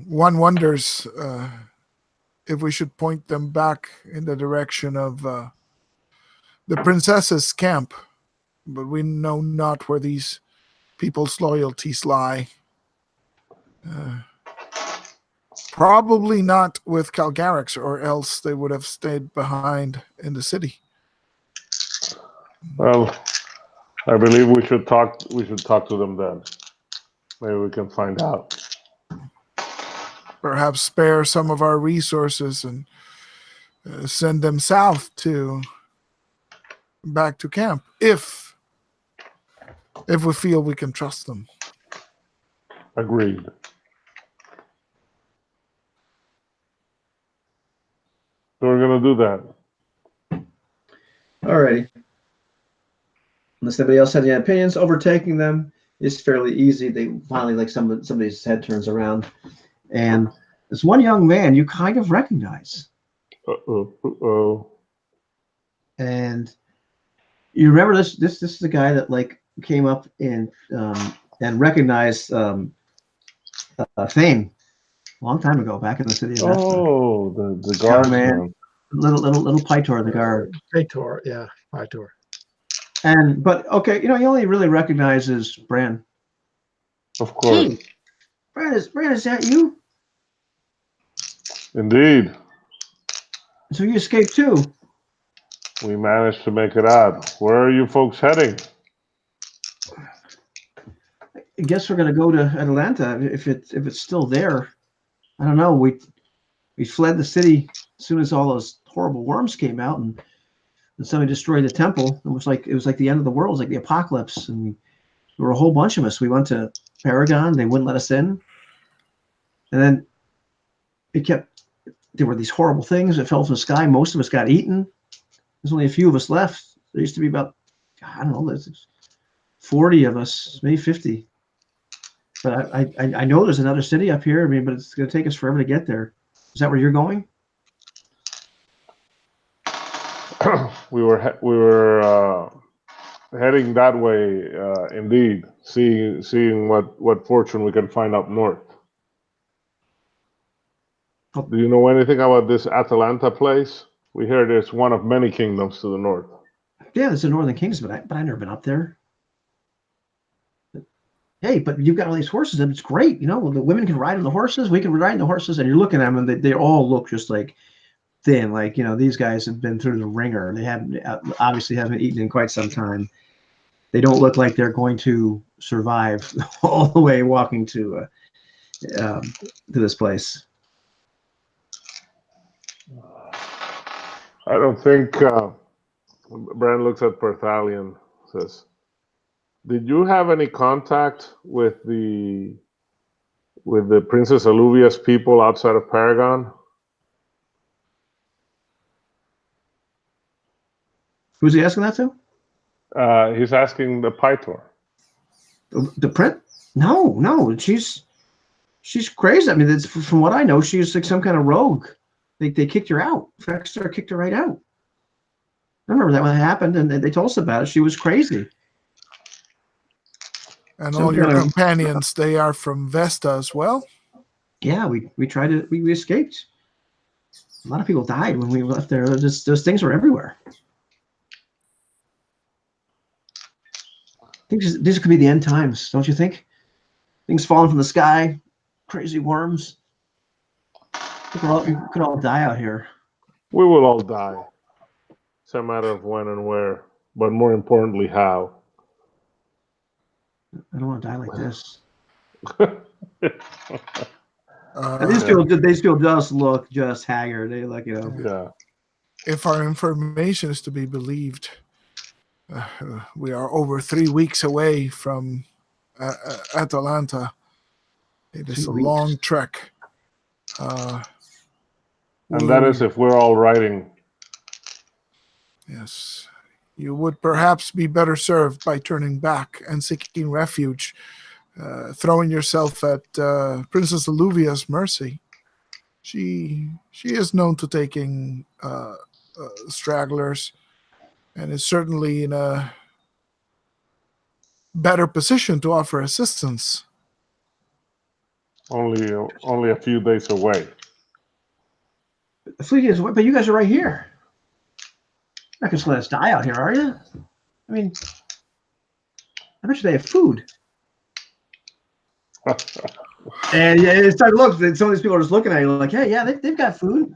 One wonders if we should point them back in the direction of the princess's camp, but we know not where these people's loyalties lie. Probably not with Calgarix, or else they would have stayed behind in the city. Well, I believe we should talk to them then. Maybe we can find out. Perhaps spare some of our resources and send them south back to camp if we feel we can trust them. Agreed. So we're gonna do that. All righty. Unless anybody else has any opinions, overtaking them is fairly easy. They finally, like, somebody's head turns around, and there's one young man you kind of recognize. And you remember this? This is the guy that came up and recognized Thane a long time ago, back in the city of Vesper. Oh, the guardsman. Little Pytor, the guard. Pytor, yeah, Pytor. But okay, he only really recognizes Bran. Of course. Hey, Bran, is that you? Indeed. So you escaped too? We managed to make it out. Where are you folks heading? guess we're gonna go to Atlanta if it's still there. I don't know. We fled the city as soon as all those horrible worms came out, and somebody destroyed the temple. It was like the end of the world. It was like the apocalypse, and there were a whole bunch of us. We went to Paragon. They wouldn't let us in, and then there were these horrible things that fell from the sky. Most of us got eaten. There's only a few of us left. There used to be about, I don't know, there's 40 of us, maybe 50. But I know there's another city up here. I mean, but it's going to take us forever to get there. Is that where you're going? We were heading that way, indeed, seeing what fortune we can find up north. Oh. Do you know anything about this Atalanta place? We hear there's one of many kingdoms to the north. Yeah, there's the Northern Kings, but I've never been up there. Hey, but you've got all these horses, and it's great. You know, the women can ride on the horses. We can ride on the horses, and you're looking at them, and they all look just like thin. Like, you know, these guys have been through the ringer. They obviously haven't eaten in quite some time. They don't look like they're going to survive all the way walking to this place. I don't think. Brand looks at Perthalion, says, "Did you have any contact with the Princess Alluvia's people outside of Paragon?" Who's he asking that to? He's asking the Pytor. The print? No. She's crazy. I mean, it's, from what I know, she's like some kind of rogue. They kicked her out. Fexter kicked her right out. I remember that when it happened, and they told us about it. She was crazy. And all your companions, they are from Vesta as well? Yeah, we escaped. A lot of people died when we left there. Those things were everywhere. I think these could be the end times, don't you think? Things falling from the sky, crazy worms. We could all die out here. We will all die. It's a matter of when and where, but more importantly, how. I don't want to die like this. These people just look just haggard. They look, you know. Yeah. If our information is to be believed, we are over 3 weeks away from Atalanta. It is a long trek. And that is if we're all riding. Yes. You would perhaps be better served by turning back and seeking refuge, throwing yourself at Princess Alluvia's mercy. She is known to taking stragglers, and is certainly in a better position to offer assistance. Only a few days away. But you guys are right here. You're not going to let us die out here, are you? I mean, I bet you they have food. And yeah, it's time to look. Some of these people are just looking at you like, yeah, they've got food.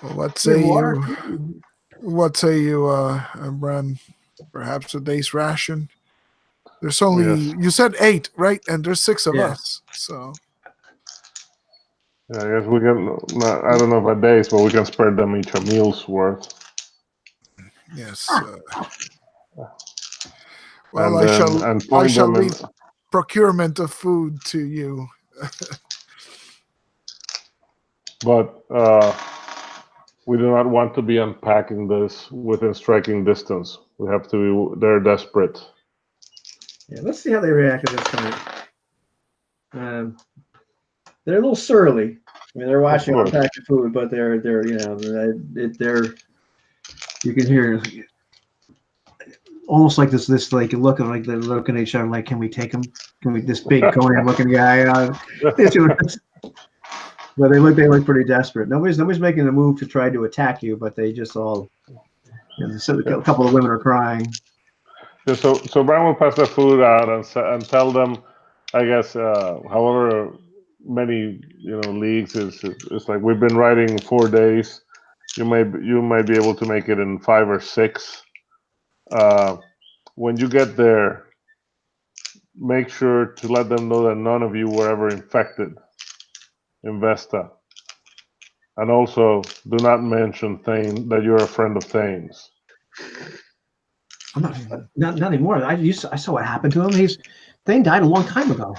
Well, what say you, Bran? Perhaps a day's ration? There's only, you said 8, right? And there's 6 of us. So. Yeah, I guess we can, I don't know about days, but we can spread them each a meal's worth. Yes. Well, I shall leave procurement of food to you. But we do not want to be unpacking this within striking distance. We have to be, they're desperate. Yeah, let's see how they react at this point. They're a little surly. I mean, they're watching unpacking food, but they're you know, they're you can hear almost like this like looking like they're looking at each other like, can we take them? Can we, this big Conan looking guy? But they look pretty desperate. Nobody's making a move to try to attack you, but they just all. So a couple of women are crying. Yeah, so Brian will pass the food out and tell them, I guess, however many leagues is like we've been riding 4 days. You might be able to make it in 5 or 6. When you get there, make sure to let them know that none of you were ever infected in Vesta. And also, do not mention Thane, that you're a friend of Thane's. I'm not anymore. I saw what happened to him. Thane died a long time ago.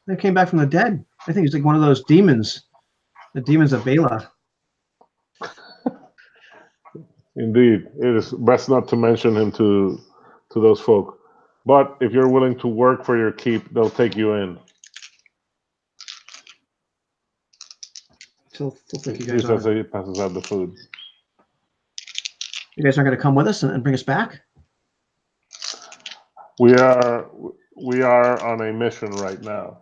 They came back from the dead. I think he's like one of those demons, the demons of Bela. Indeed, it is best not to mention him to those folk. But if you're willing to work for your keep, they'll take you in. Still think you He guys says are. he passes out the food. You guys aren't going to come with us and bring us back? We are on a mission right now.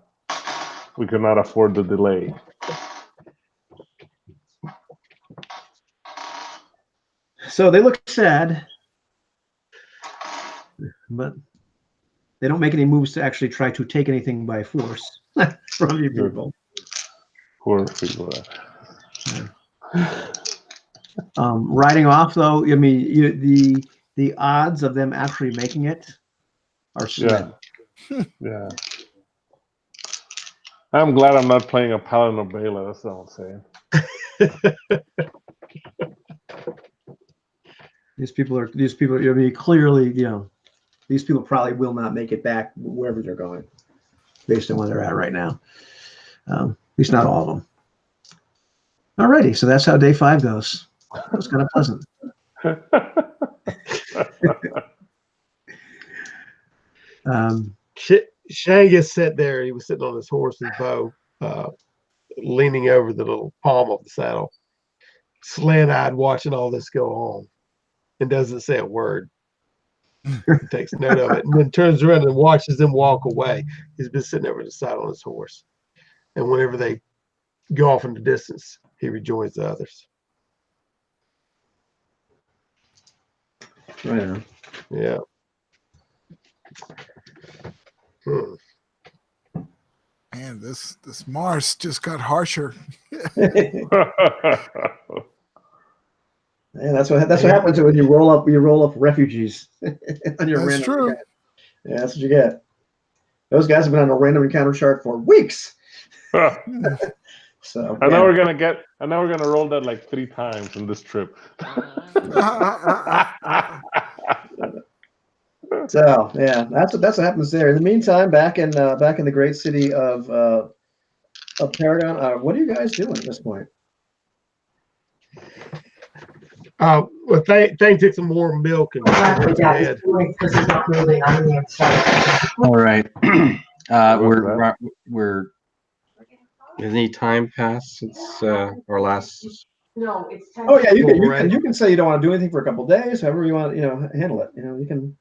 We cannot afford the delay. So they look sad, but they don't make any moves to actually try to take anything by force from you people. Poor people. Riding off, though, I mean, the odds of them actually making it are slim. Yeah. I'm glad I'm not playing a Paladin of Bela. That's all I'm saying. These people. I mean, clearly, these people probably will not make it back wherever they're going, based on where they're at right now. At least not all of them. Alrighty, so that's how day 5 goes. That was kind of pleasant. Shangus sat there. He was sitting on his horse's bow, leaning over the little palm of the saddle, slant-eyed, watching all this go on, and doesn't say a word. He takes note of it, and then turns around and watches them walk away. He's been sitting over the side on his horse, and whenever they go off in the distance, he rejoins the others. Right on. Yeah. Man, this Mars just got harsher. Yeah, that's what happens when you roll up refugees on your That's random true. encounter. Yeah, that's what you get. Those guys have been on a random encounter chart for weeks. So I know we're gonna roll that like 3 times in this trip. So yeah, that's what happens there. In the meantime, back in the great city of Paragon, what are you guys doing at this point? Well, Thane took some more milk and went to bed. All right. We're has any time passed since our last? No, it's 10. Oh yeah, you Already. can say you don't want to do anything for a couple of days, however you want, handle it. We can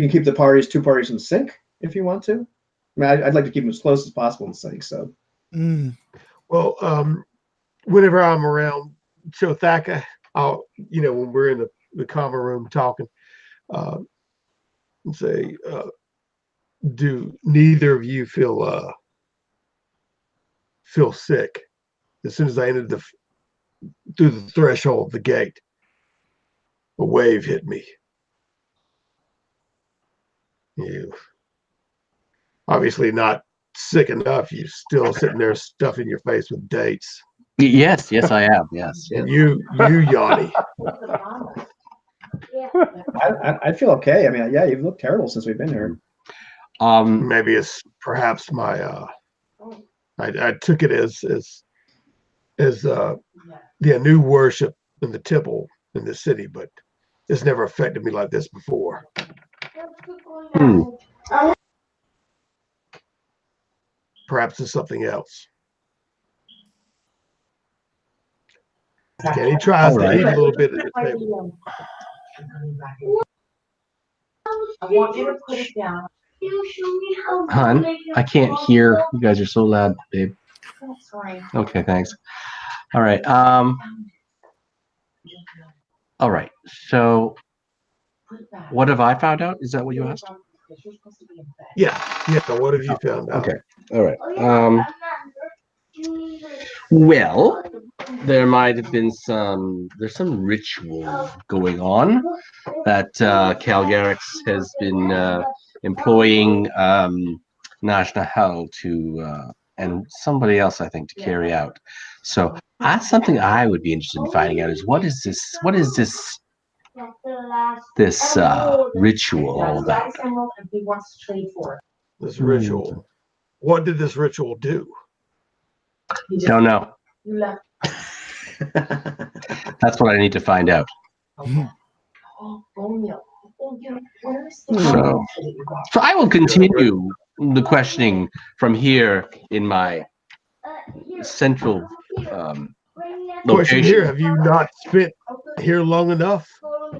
keep the 2 parties in sync if you want to. I mean, I'd like to keep them as close as possible in sync. So. Well, whenever I'm around Chothaka, I'll, when we're in the common room talking, and say, do neither of you feel sick? As soon as I entered through the threshold of the gate, a wave hit me. You obviously not sick enough. You're still sitting there stuffing your face with dates. Yes, I am. Yes. And you Yanni. I feel okay. I mean, yeah, you've looked terrible since we've been here. Maybe it's perhaps my I took it as the new worship in the temple in the city, but it's never affected me like this before. Perhaps it's something else. And he tries to eat a little bit at the table. I want you to put it down. Hun, I can't hear. You guys are so loud, babe. That's fine. Okay, thanks. All right. All right. So, what have I found out? Is that what you asked? Yeah. What have you found out? Okay. All right. Well, there might have been there's some ritual going on that Calgarix has been employing Najna Hell to and somebody else, I think, to carry out. So that's something I would be interested in finding out is what is this ritual all about? This ritual. What did this ritual do? Don't know. That's what I need to find out. So I will continue the questioning from here in my central Question location. here: have you not spent here long enough?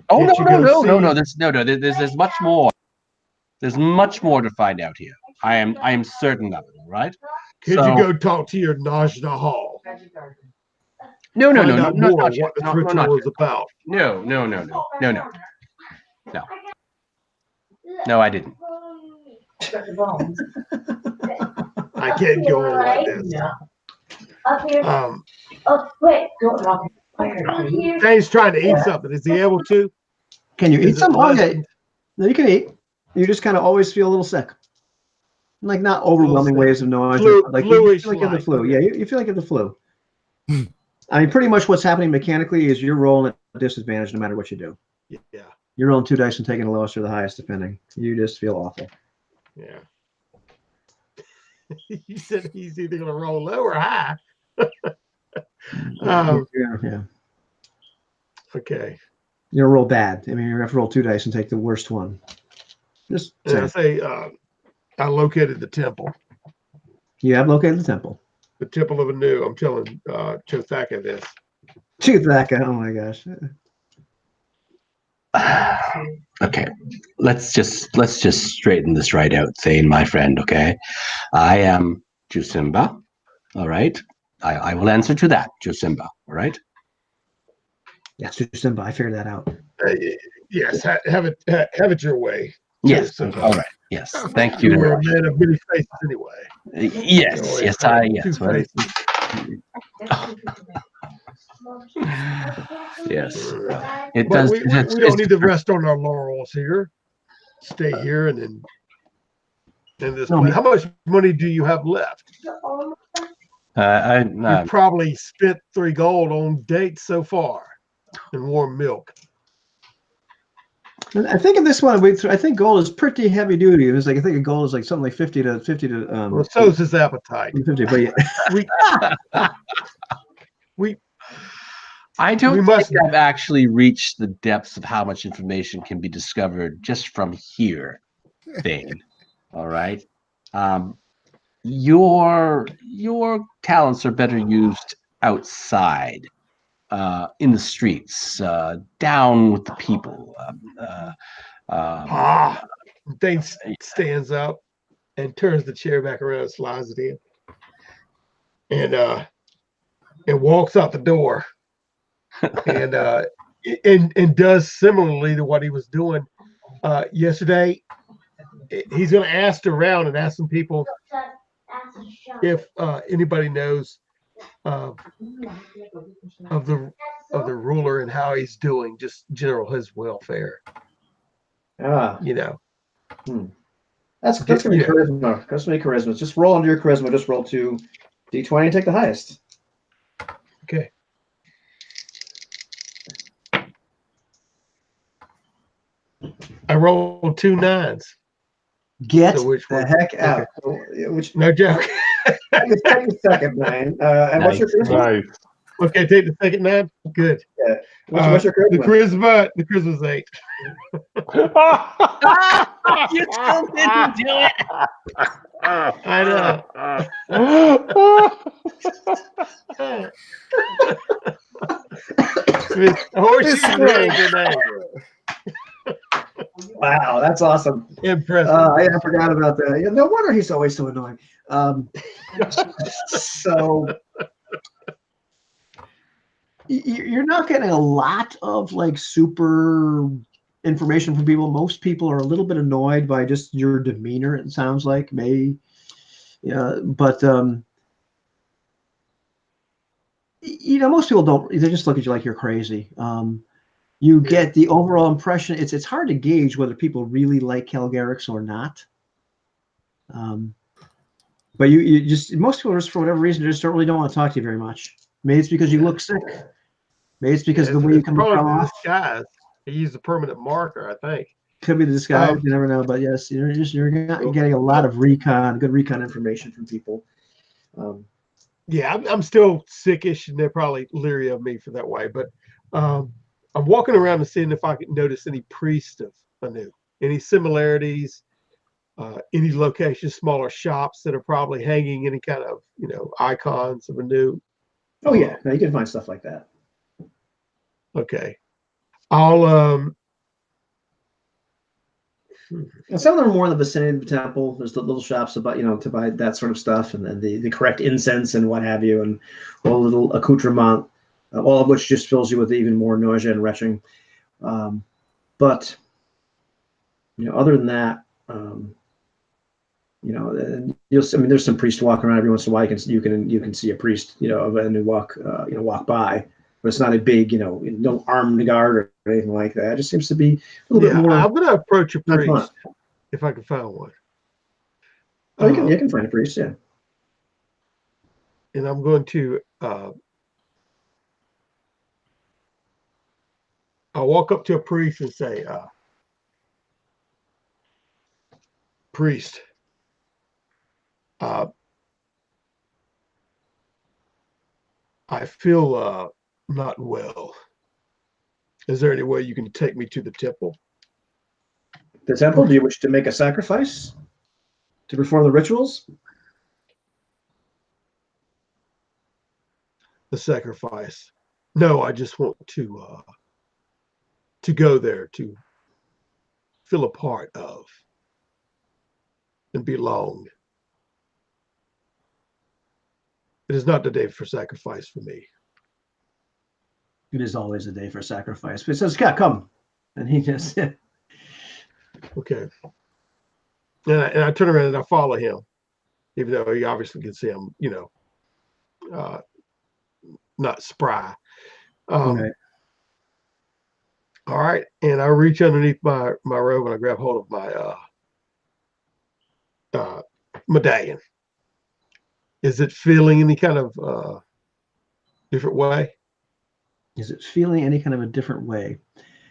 Oh Can't you go no! see- There's much more. There's much more to find out here. I am certain of it. All right. Could you go talk to your Najna Hall? No, Find out more not what yet. this No, ritual not is about. No, I didn't. I can't go on like this. Dave's trying to eat something. Is he able to? Can you eat Is it some? less Okay. than- No, you can eat. You just kind of always feel a little sick. Like not overwhelming sick. waves of noise. Flu- But like you flu-ish feel like you have the like. flu. Yeah, you feel like you have the flu. I mean, pretty much what's happening mechanically is you're rolling at a disadvantage no matter what you do. Yeah. You're rolling 2 dice and taking the lowest or the highest, depending. You just feel awful. Yeah. You said he's either going to roll low or high. Yeah. Okay. You'll roll bad. I mean, you have to roll 2 dice and take the worst one. Just And I saying. say, I located the temple. You have located the temple. The temple of Anu. I'm telling Chothaka this. Chewbacca. Oh my gosh. Okay, let's just straighten this right out, Thane, my friend. Okay, I am Jusimba. All right, I will answer to that, Jusimba. All right. Yes, Simba. I figured that out. Yes, have it your way. Yes. Chothaka. All right. Yes. Thank you You're very a much. man of many faces anyway. Yes. Yes. Two faces. Yes. It But does. we don't need to rest on our laurels here. Stay here and in this No, place. How much money do you have left? You probably spent 3 gold on dates so far and warm milk. I think in this one, I think gold is pretty heavy duty. It was like I think gold is like something like 50 to. Well, so's his appetite. 50, but yeah. I don't we think I've actually reached the depths of how much information can be discovered just from here, Thane. All right. Your talents are better used outside, in the streets, down with the people. Dane stands up and turns the chair back around and slides it in, and walks out the door, and does similarly to what he was doing yesterday. He's going to ask around and ask some people if anybody knows of the ruler and how he's doing, just general his welfare. You know. That's gonna be charisma. That's gonna be charisma. Just roll under your charisma. Just roll 2 d20 and take the highest. Okay. I rolled 2 9s. Get So which the one? heck out. Okay. Which No joke. take the second 9. And what's your charisma? Nice. Okay, take the second 9. Good. Yeah. What's your charisma? The charisma's 8. You still didn't do it. I know. Horseshoe Dragon. Wow, that's awesome. Impressive. I forgot about that. Yeah, no wonder he's always so annoying. So you're not getting a lot of like super information from people. Most people are a little bit annoyed by just your demeanor. It sounds like but most people don't. They just look at you like you're crazy. you get the overall impression. It's hard to gauge whether people really like Calgarix or not. But you just most people just for whatever reason just don't want to talk to you very much. Maybe it's because you look sick. Maybe it's because of the way you come across. Disguise. He used a permanent marker, I think. Could be the disguise. You never know. But yes, you're not getting a lot of good recon information from people. Yeah, I'm still sickish, and they're probably leery of me for that way. But I'm walking around and seeing if I can notice any priest of Anu, any similarities, any locations, smaller shops that are probably hanging any kind of icons of Anu. Oh yeah, no, you can find stuff like that. Okay, I'll And some of them are more in the vicinity of the temple. There's the little shops about to buy that sort of stuff, and then the correct incense and what have you, and all the little accoutrement, all of which just fills you with even more nausea and retching. But other than that, there's some priests walking around every once in a while. You can see a priest, of a new walk by, but it's not a big, no armed guard or anything like that. It just seems to be a little bit more. I'm going to approach a priest if I can find one. Oh, you can find a priest, yeah. And I'm going to I'll walk up to a priest and say, priest, I feel not well. Is there any way you can take me to the temple? The temple? Do you wish to make a sacrifice to perform the rituals? The sacrifice? No, I just want to go there to feel a part of and belong. It is not the day for sacrifice for me. It is always a day for sacrifice. But he says, "Yeah, come," and he just Okay. And I turn around and I follow him, even though he obviously can see I'm, not spry. Right. All right, and I reach underneath my robe and I grab hold of my medallion. Is it feeling any kind of different way? Is it feeling any kind of a different way?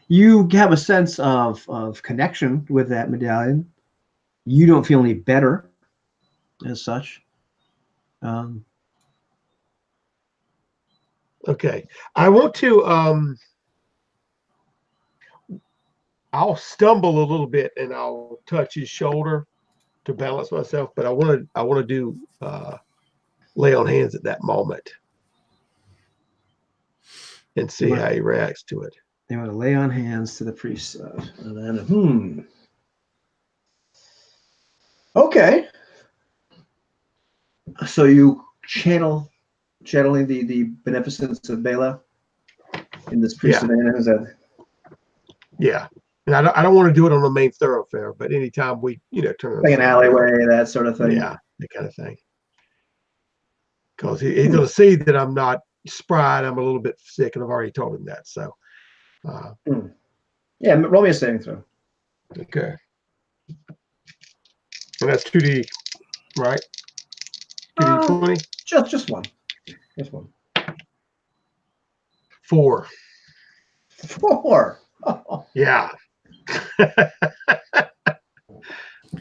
You have a sense of connection with that medallion. You don't feel any better as such. Okay. I want to I'll stumble a little bit and I'll touch his shoulder to balance myself, but I want to do lay on hands at that moment and see how he reacts to it. They want to lay on hands to the priest, and then Okay. So you channeling the beneficence of Bela in this priest of Anna, is that? Yeah. And I don't want to do it on the main thoroughfare, but anytime we, turn Like an alleyway, that sort of thing. Yeah, that kind of thing. Because he's going to see that I'm not spry, I'm a little bit sick, and I've already told him that. So, yeah, roll me a saving throw. Okay. And that's 2D, right? 2D20? Just one. Just one. 4. 4. Oh. Yeah.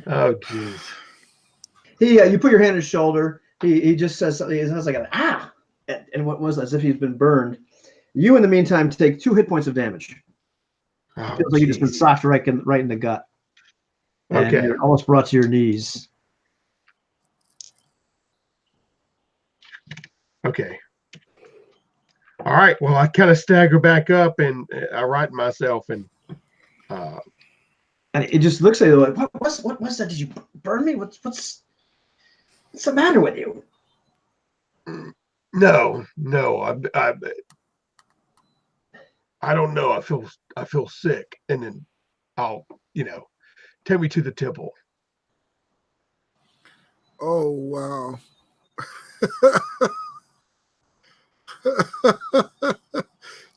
Oh, jeez. You put your hand on his shoulder. He just says something. He sounds like an and what was as if he's been burned. You, in the meantime, take 2 hit points of damage. Oh, feels like you've just been socked right in the gut. And okay. You're almost brought to your knees. Okay. All right. Well, I kind of stagger back up and I right myself and it just looks at you like, what's that? Did you burn me? What's the matter with you? No. I don't know. I feel sick, and then I'll take me to the temple. Oh wow.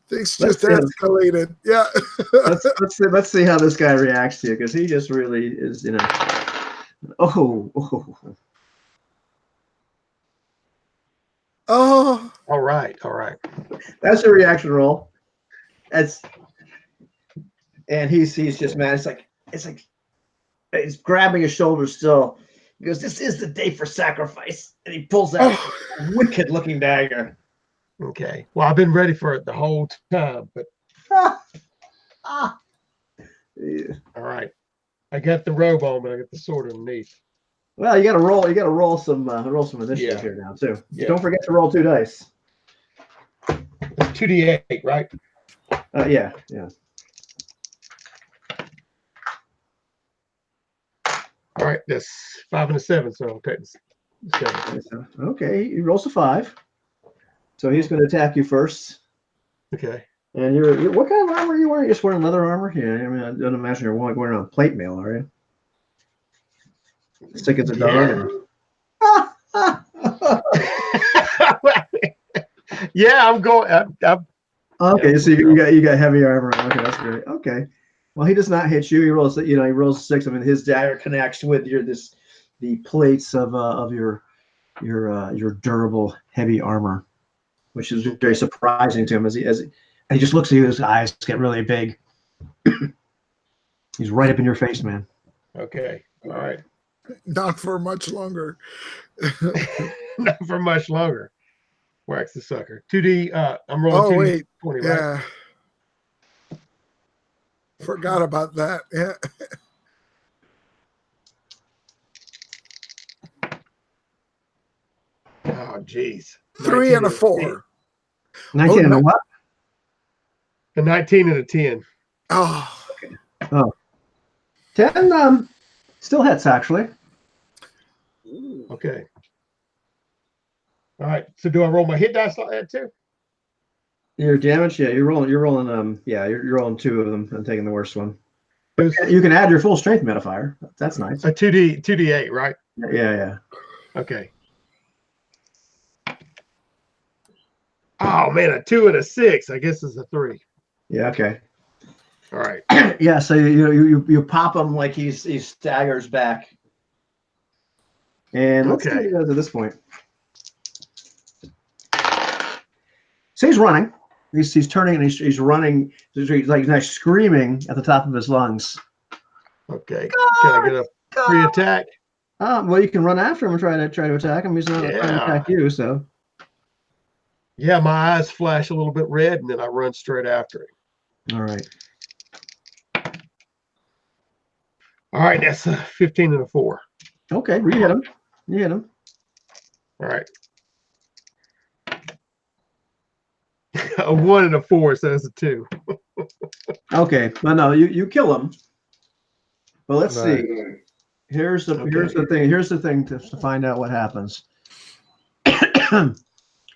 Things Let's just see. escalated. Yeah. Let's see how this guy reacts to you, because he just really is, you know. Oh. Oh. All right. That's a reaction roll. And he's just mad. It's like he's grabbing his shoulder still. He goes, "This is the day for sacrifice," and he pulls out a wicked-looking dagger. Okay. Well, I've been ready for it the whole time, but Yeah. all right. I got the robe on, but I got the sword underneath. Well, you got to roll. You got to roll some initiative here now too. Yeah. Don't forget to roll 2 dice. It's 2d8, right? Yeah. All right. That's 5 and a 7, so I'll take the 7. Okay, he rolls a 5. So he's going to attack you first. Okay. And you're what kind of armor are you wearing? You're just wearing leather armor? Yeah, I mean, I don't imagine you're wearing on plate mail, are you? Stick as a dart. Yeah, I'm going. I'm Okay, so you got heavy armor. Okay, that's great. Okay, well, he does not hit you. He rolls, he rolls 6. I mean, his dagger connects with the plates of your durable heavy armor, which is very surprising to him as he just looks at you. His eyes get really big. He's right up in your face, man. okay. All right. Not for much longer. Not for much longer. Wax the sucker. 2D. I'm rolling 2D wait. 20, right? Yeah. Forgot about that. Yeah. Oh, geez. 3 and a 4. 19 and a what? A 19 and a 10. Oh. Okay. Oh. 10 still hits, actually. Okay. All right. So do I roll my hit dice like that too? Your damage, yeah, you're rolling you're rolling 2 of them and taking the worst one. You can add your full strength modifier. That's nice. A 2d8, right? Yeah. Okay. Oh man, a 2 and a 6. I guess it's a 3. Yeah, okay. All right. Yeah, so you pop him like he staggers back. And let's see what he does at this point. So he's running. He's turning and he's running. He's like screaming at the top of his lungs. Okay. Can I get a free attack? Well, you can run after him and try to attack him. He's not trying to attack you, so. Yeah, my eyes flash a little bit red, and then I run straight after him. All right. All right, that's a 15 and a 4. Okay, you hit him. All right. A 1 and a 4, so that's a 2. Okay, well, no, you kill him. Well, let's see. Here's the thing. Here's the thing to find out what happens.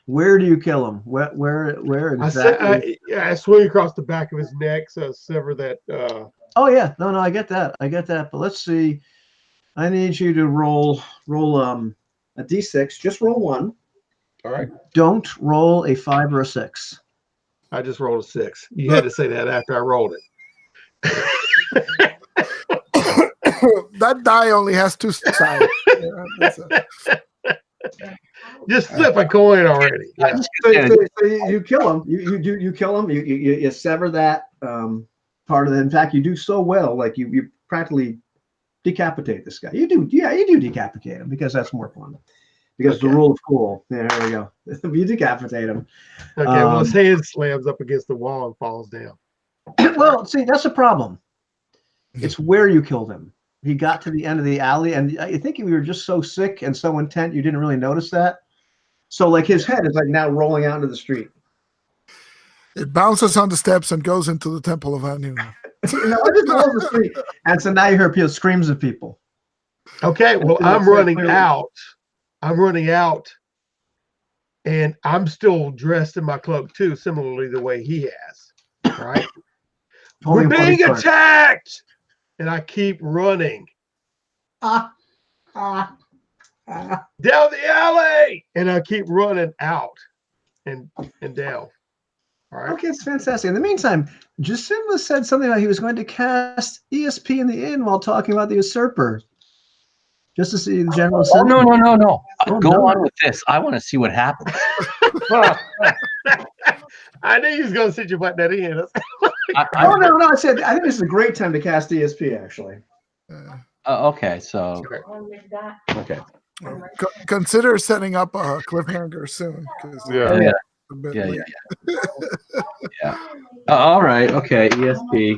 Where do you kill him? Where exactly? I swing across the back of his neck, so sever that. Oh yeah, no, I get that. But let's see. I need you to roll a d6. Just roll 1. All right. Don't roll a 5 or a 6. I just rolled a 6. You had to say that after I rolled it. That die only has 2 sides. Just flip a coin already. Yeah. So you kill him. You kill him. You sever that part of it. In fact, you do so well, like you practically decapitate this guy. You do decapitate him because that's more fun. Because the rule of cool. Yeah, there we go. You decapitate him. Okay. Well, his hand slams up against the wall and falls down. Well, see, that's the problem. It's where you killed him. He got to the end of the alley, and I think you were just so sick and so intent you didn't really notice that. So, like, his head is like now rolling out into the street. It bounces on the steps and goes into the Temple of Anu. It just rolls the street, and so now you hear screams of people. Okay. Well, I'm running out. And I'm still dressed in my cloak too, similarly the way he has. Right? We're being attacked, and I keep running down the alley, and I keep running out and down. All right. Okay, it's fantastic. In the meantime, Jacinda said something about he was going to cast ESP in the inn while talking about the usurper. Just to see the general Oh, sentiment. no. Oh, Go no. on with this. I want to see what happens. I knew you was going to sit you butt that in. Oh, no. I think this is a great time to cast ESP, actually. Okay, so okay. Consider setting up a cliffhanger soon. Yeah. A bit Yeah. late. All right. Okay. ESP.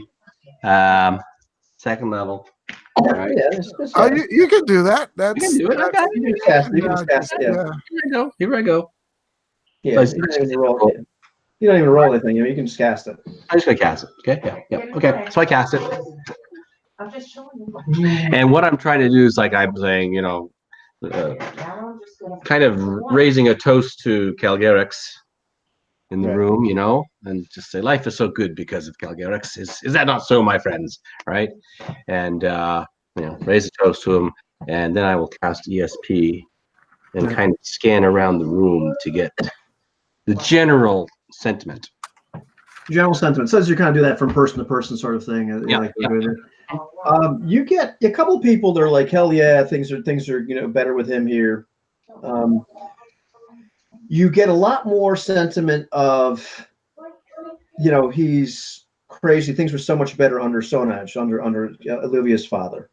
Second level. All right. Oh, you can do that. That's You can do it. I got You it. can just cast it. Yeah. Here I go. Yeah. So You don't even roll. You don't even roll anything. You can just cast it. I'm just gonna cast it. Okay. Yeah. Okay. So I cast it. I'm just showing you. And what I'm trying to do is, like I'm saying, kind of raising a toast to Calgarix in the Right. room, and just say life is so good because of Calgarix. Is that not so, my friends? Right? And raise a toast to him, and then I will cast ESP and Right. kind of scan around the room to get the general sentiment. General sentiment says you kind of do that from person to person sort of thing. You get a couple people that are like, hell yeah, things are better with him here. You get a lot more sentiment of, he's crazy. Things were so much better under Sonaj, under Olivia's father,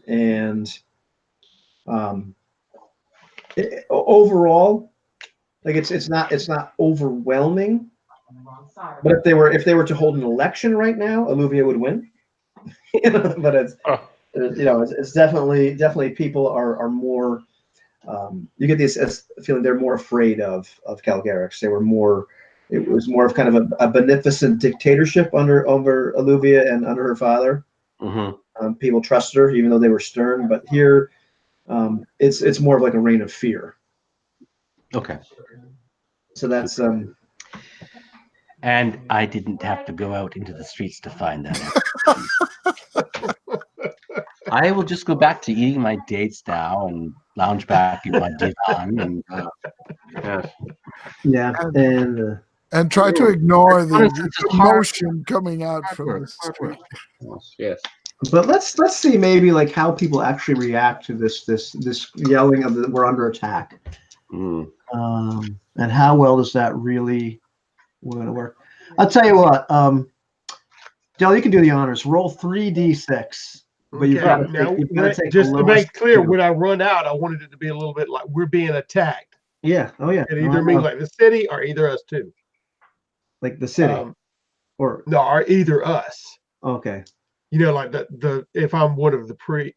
and overall, like it's not overwhelming. But if they were to hold an election right now, Olivia would win. But it's definitely people are more. You get this feeling they're more afraid of Calgarix. They were more. It was more of kind of a beneficent dictatorship over Olivia and under her father. Mm-hmm. People trusted her even though they were stern. But here, it's more of like a reign of fear. Okay. So that's And I didn't have to go out into the streets to find that. I will just go back to eating my dates now and lounge back in my divan and try to ignore the emotion coming out from the street. Yes. But let's see maybe like how people actually react to this yelling of we're under attack, and how well does that really work? I'll tell you what, Del, you can do the honors. Roll 3d6. But Okay. Now, just to make clear, when I run out, I wanted it to be a little bit like we're being attacked. Yeah. Oh yeah. It either means like the city or either us too. Like the city, or either us. Okay. Like the if I'm one of the priest.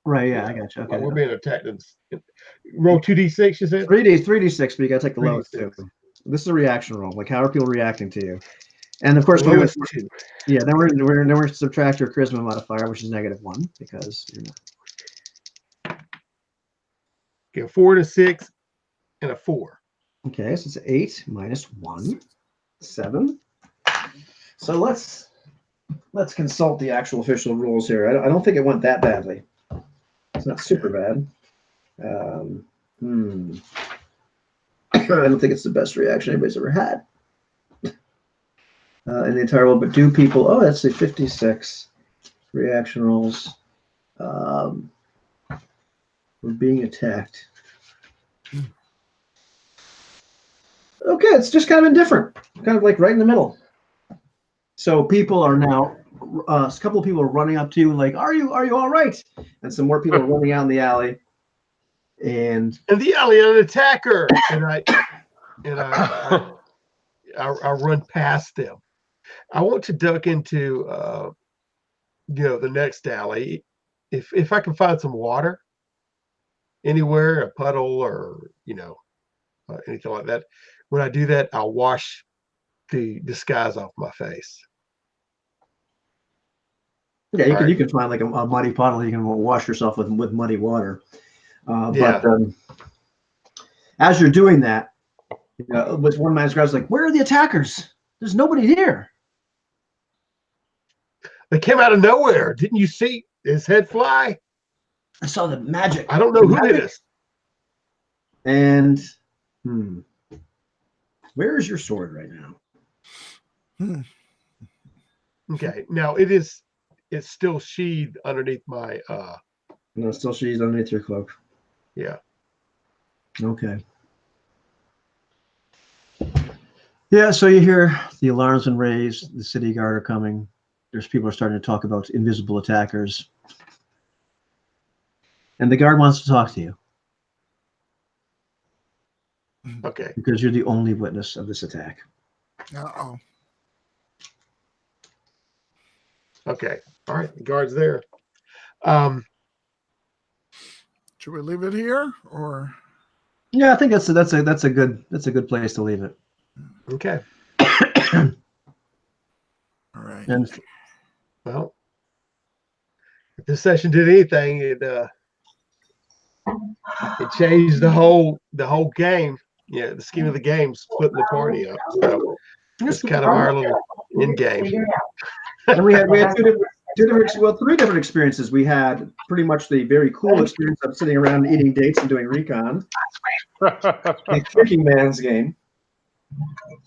Right. Yeah, I got you. Okay. Like we're being attacked. Roll 2d6. You said 3d6, but you got to take the lowest too. This is a reaction roll. Like how are people reacting to you? And of course, then we're subtract your charisma modifier, which is -1 because Okay, 4 to 6 and a 4. Okay, so it's 8 minus 1, 7. So let's consult the actual official rules here. I don't think it went that badly. It's not super bad. I don't think it's the best reaction anybody's ever had in the entire world. But do people? Oh, that's the 56 reaction rolls. We're being attacked. Okay, it's just kind of indifferent, kind of like right in the middle. So people are now. A couple of people are running up to you, like, "Are you all right?" And some more people are running out in the alley. And the alley, an attacker, and I run past them. I want to duck into the next alley, if I can find some water anywhere, a puddle or anything like that. When I do that, I'll wash the disguise off my face. Yeah, you can find like a muddy puddle. You can wash yourself with muddy water. But as you're doing that, with one man's grabs like, "Where are the attackers? There's nobody here." They came out of nowhere. Didn't you see his head fly? I saw the magic. I don't know who did this. And Where is your sword right now? Okay. Now it's still sheathed underneath my No, it's still she's underneath your cloak. yeah. Okay. Yeah, so you hear the alarms been raised, the city guard are coming. There's people are starting to talk about invisible attackers. And the guard wants to talk to you Okay. because you're the only witness of this attack. Uh-oh. Okay. All right. The guard's there. Should we leave it here or? Yeah, I think that's a good place to leave it. Okay. All right. And Well, if this session did anything, it changed the whole game. Yeah, the scheme of the game, splitting the party up. So it's kind of our little end game. and we had three different experiences. We had pretty much the very cool experience of sitting around eating dates and doing recon. The Thinking Man's game.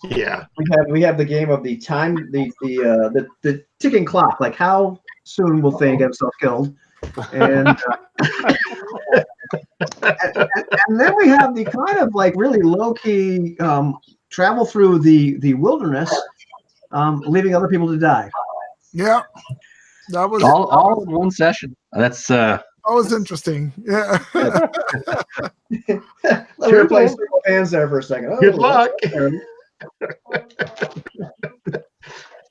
Yeah. We have the game of the time, the ticking clock, like how soon will Thane get himself killed, and and then we have the kind of like really low key travel through the wilderness, leaving other people to die. Yeah, that was all in one session. That was interesting. Yeah. Let me play single hands there for a second. Oh, Good luck.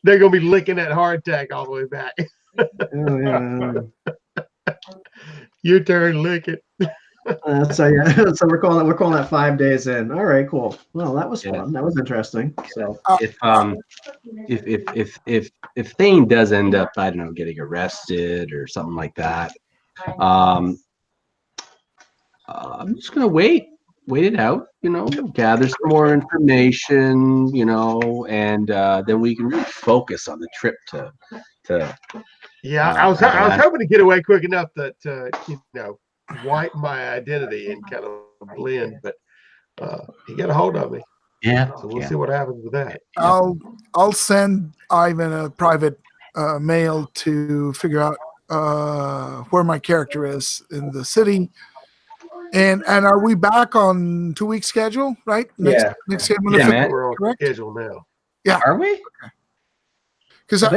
They're gonna be licking that hard tack all the way back. Oh, yeah. Your turn, lick it. So yeah, so we're calling that 5 days in. All right, cool. Well, that was fun. That was interesting. So if Thane does end up, I don't know, getting arrested or something like that, I'm just gonna wait it out, gather some more information, and then we can really focus on the trip to Yeah, I was hoping to get away quick enough that wipe my identity and kind of blend, but he got a hold of me. Yeah. So we'll see what happens with that. I'll send Ivan a private mail to figure out where my character is in the city. And are we back on 2 week schedule, right? Next game on the Yeah, 5th, man. We're on correct? schedule now. Yeah. Are we? Because I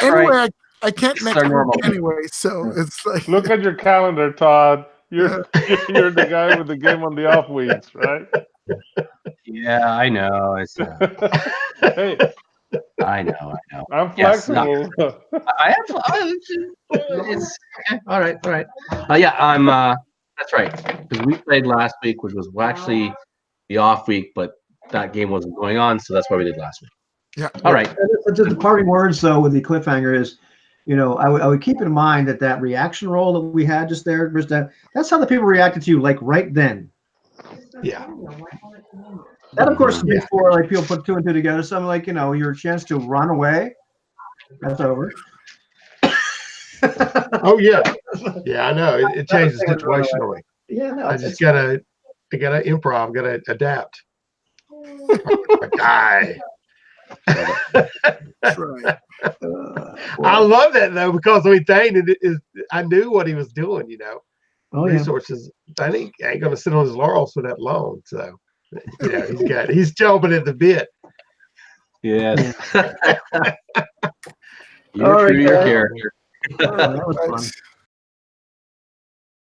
anyway, I can't It's next our week normal. anyway, so it's like Look at your calendar, Todd. You're the guy with the game on the off weeks, right? Yeah, I know. It's Hey, I know. I'm Yes, no. flexible. It's okay. All right. Yeah, I'm. That's right. Because we played last week, which was actually the off week, but that game wasn't going on, so that's why we did last week. Yeah. All right. Just the parting words though with the cliffhanger is, I would keep in mind that reaction roll that we had just there was that's how the people reacted to you, like right then. Yeah. That of course is before like people put 2 and 2 together. Something like your chance to run away. That's over. Oh yeah. Yeah, I know. It changes the situation away. Yeah, no. I gotta improv, gotta adapt. Die. That's right. I love that though, because Thane I knew what he was doing, Oh, yeah. resources. I think ain't gonna sit on his laurels for that long. So he's chomping at the bit. Yes. All right, You're true to your guys. character. Oh, that was fun.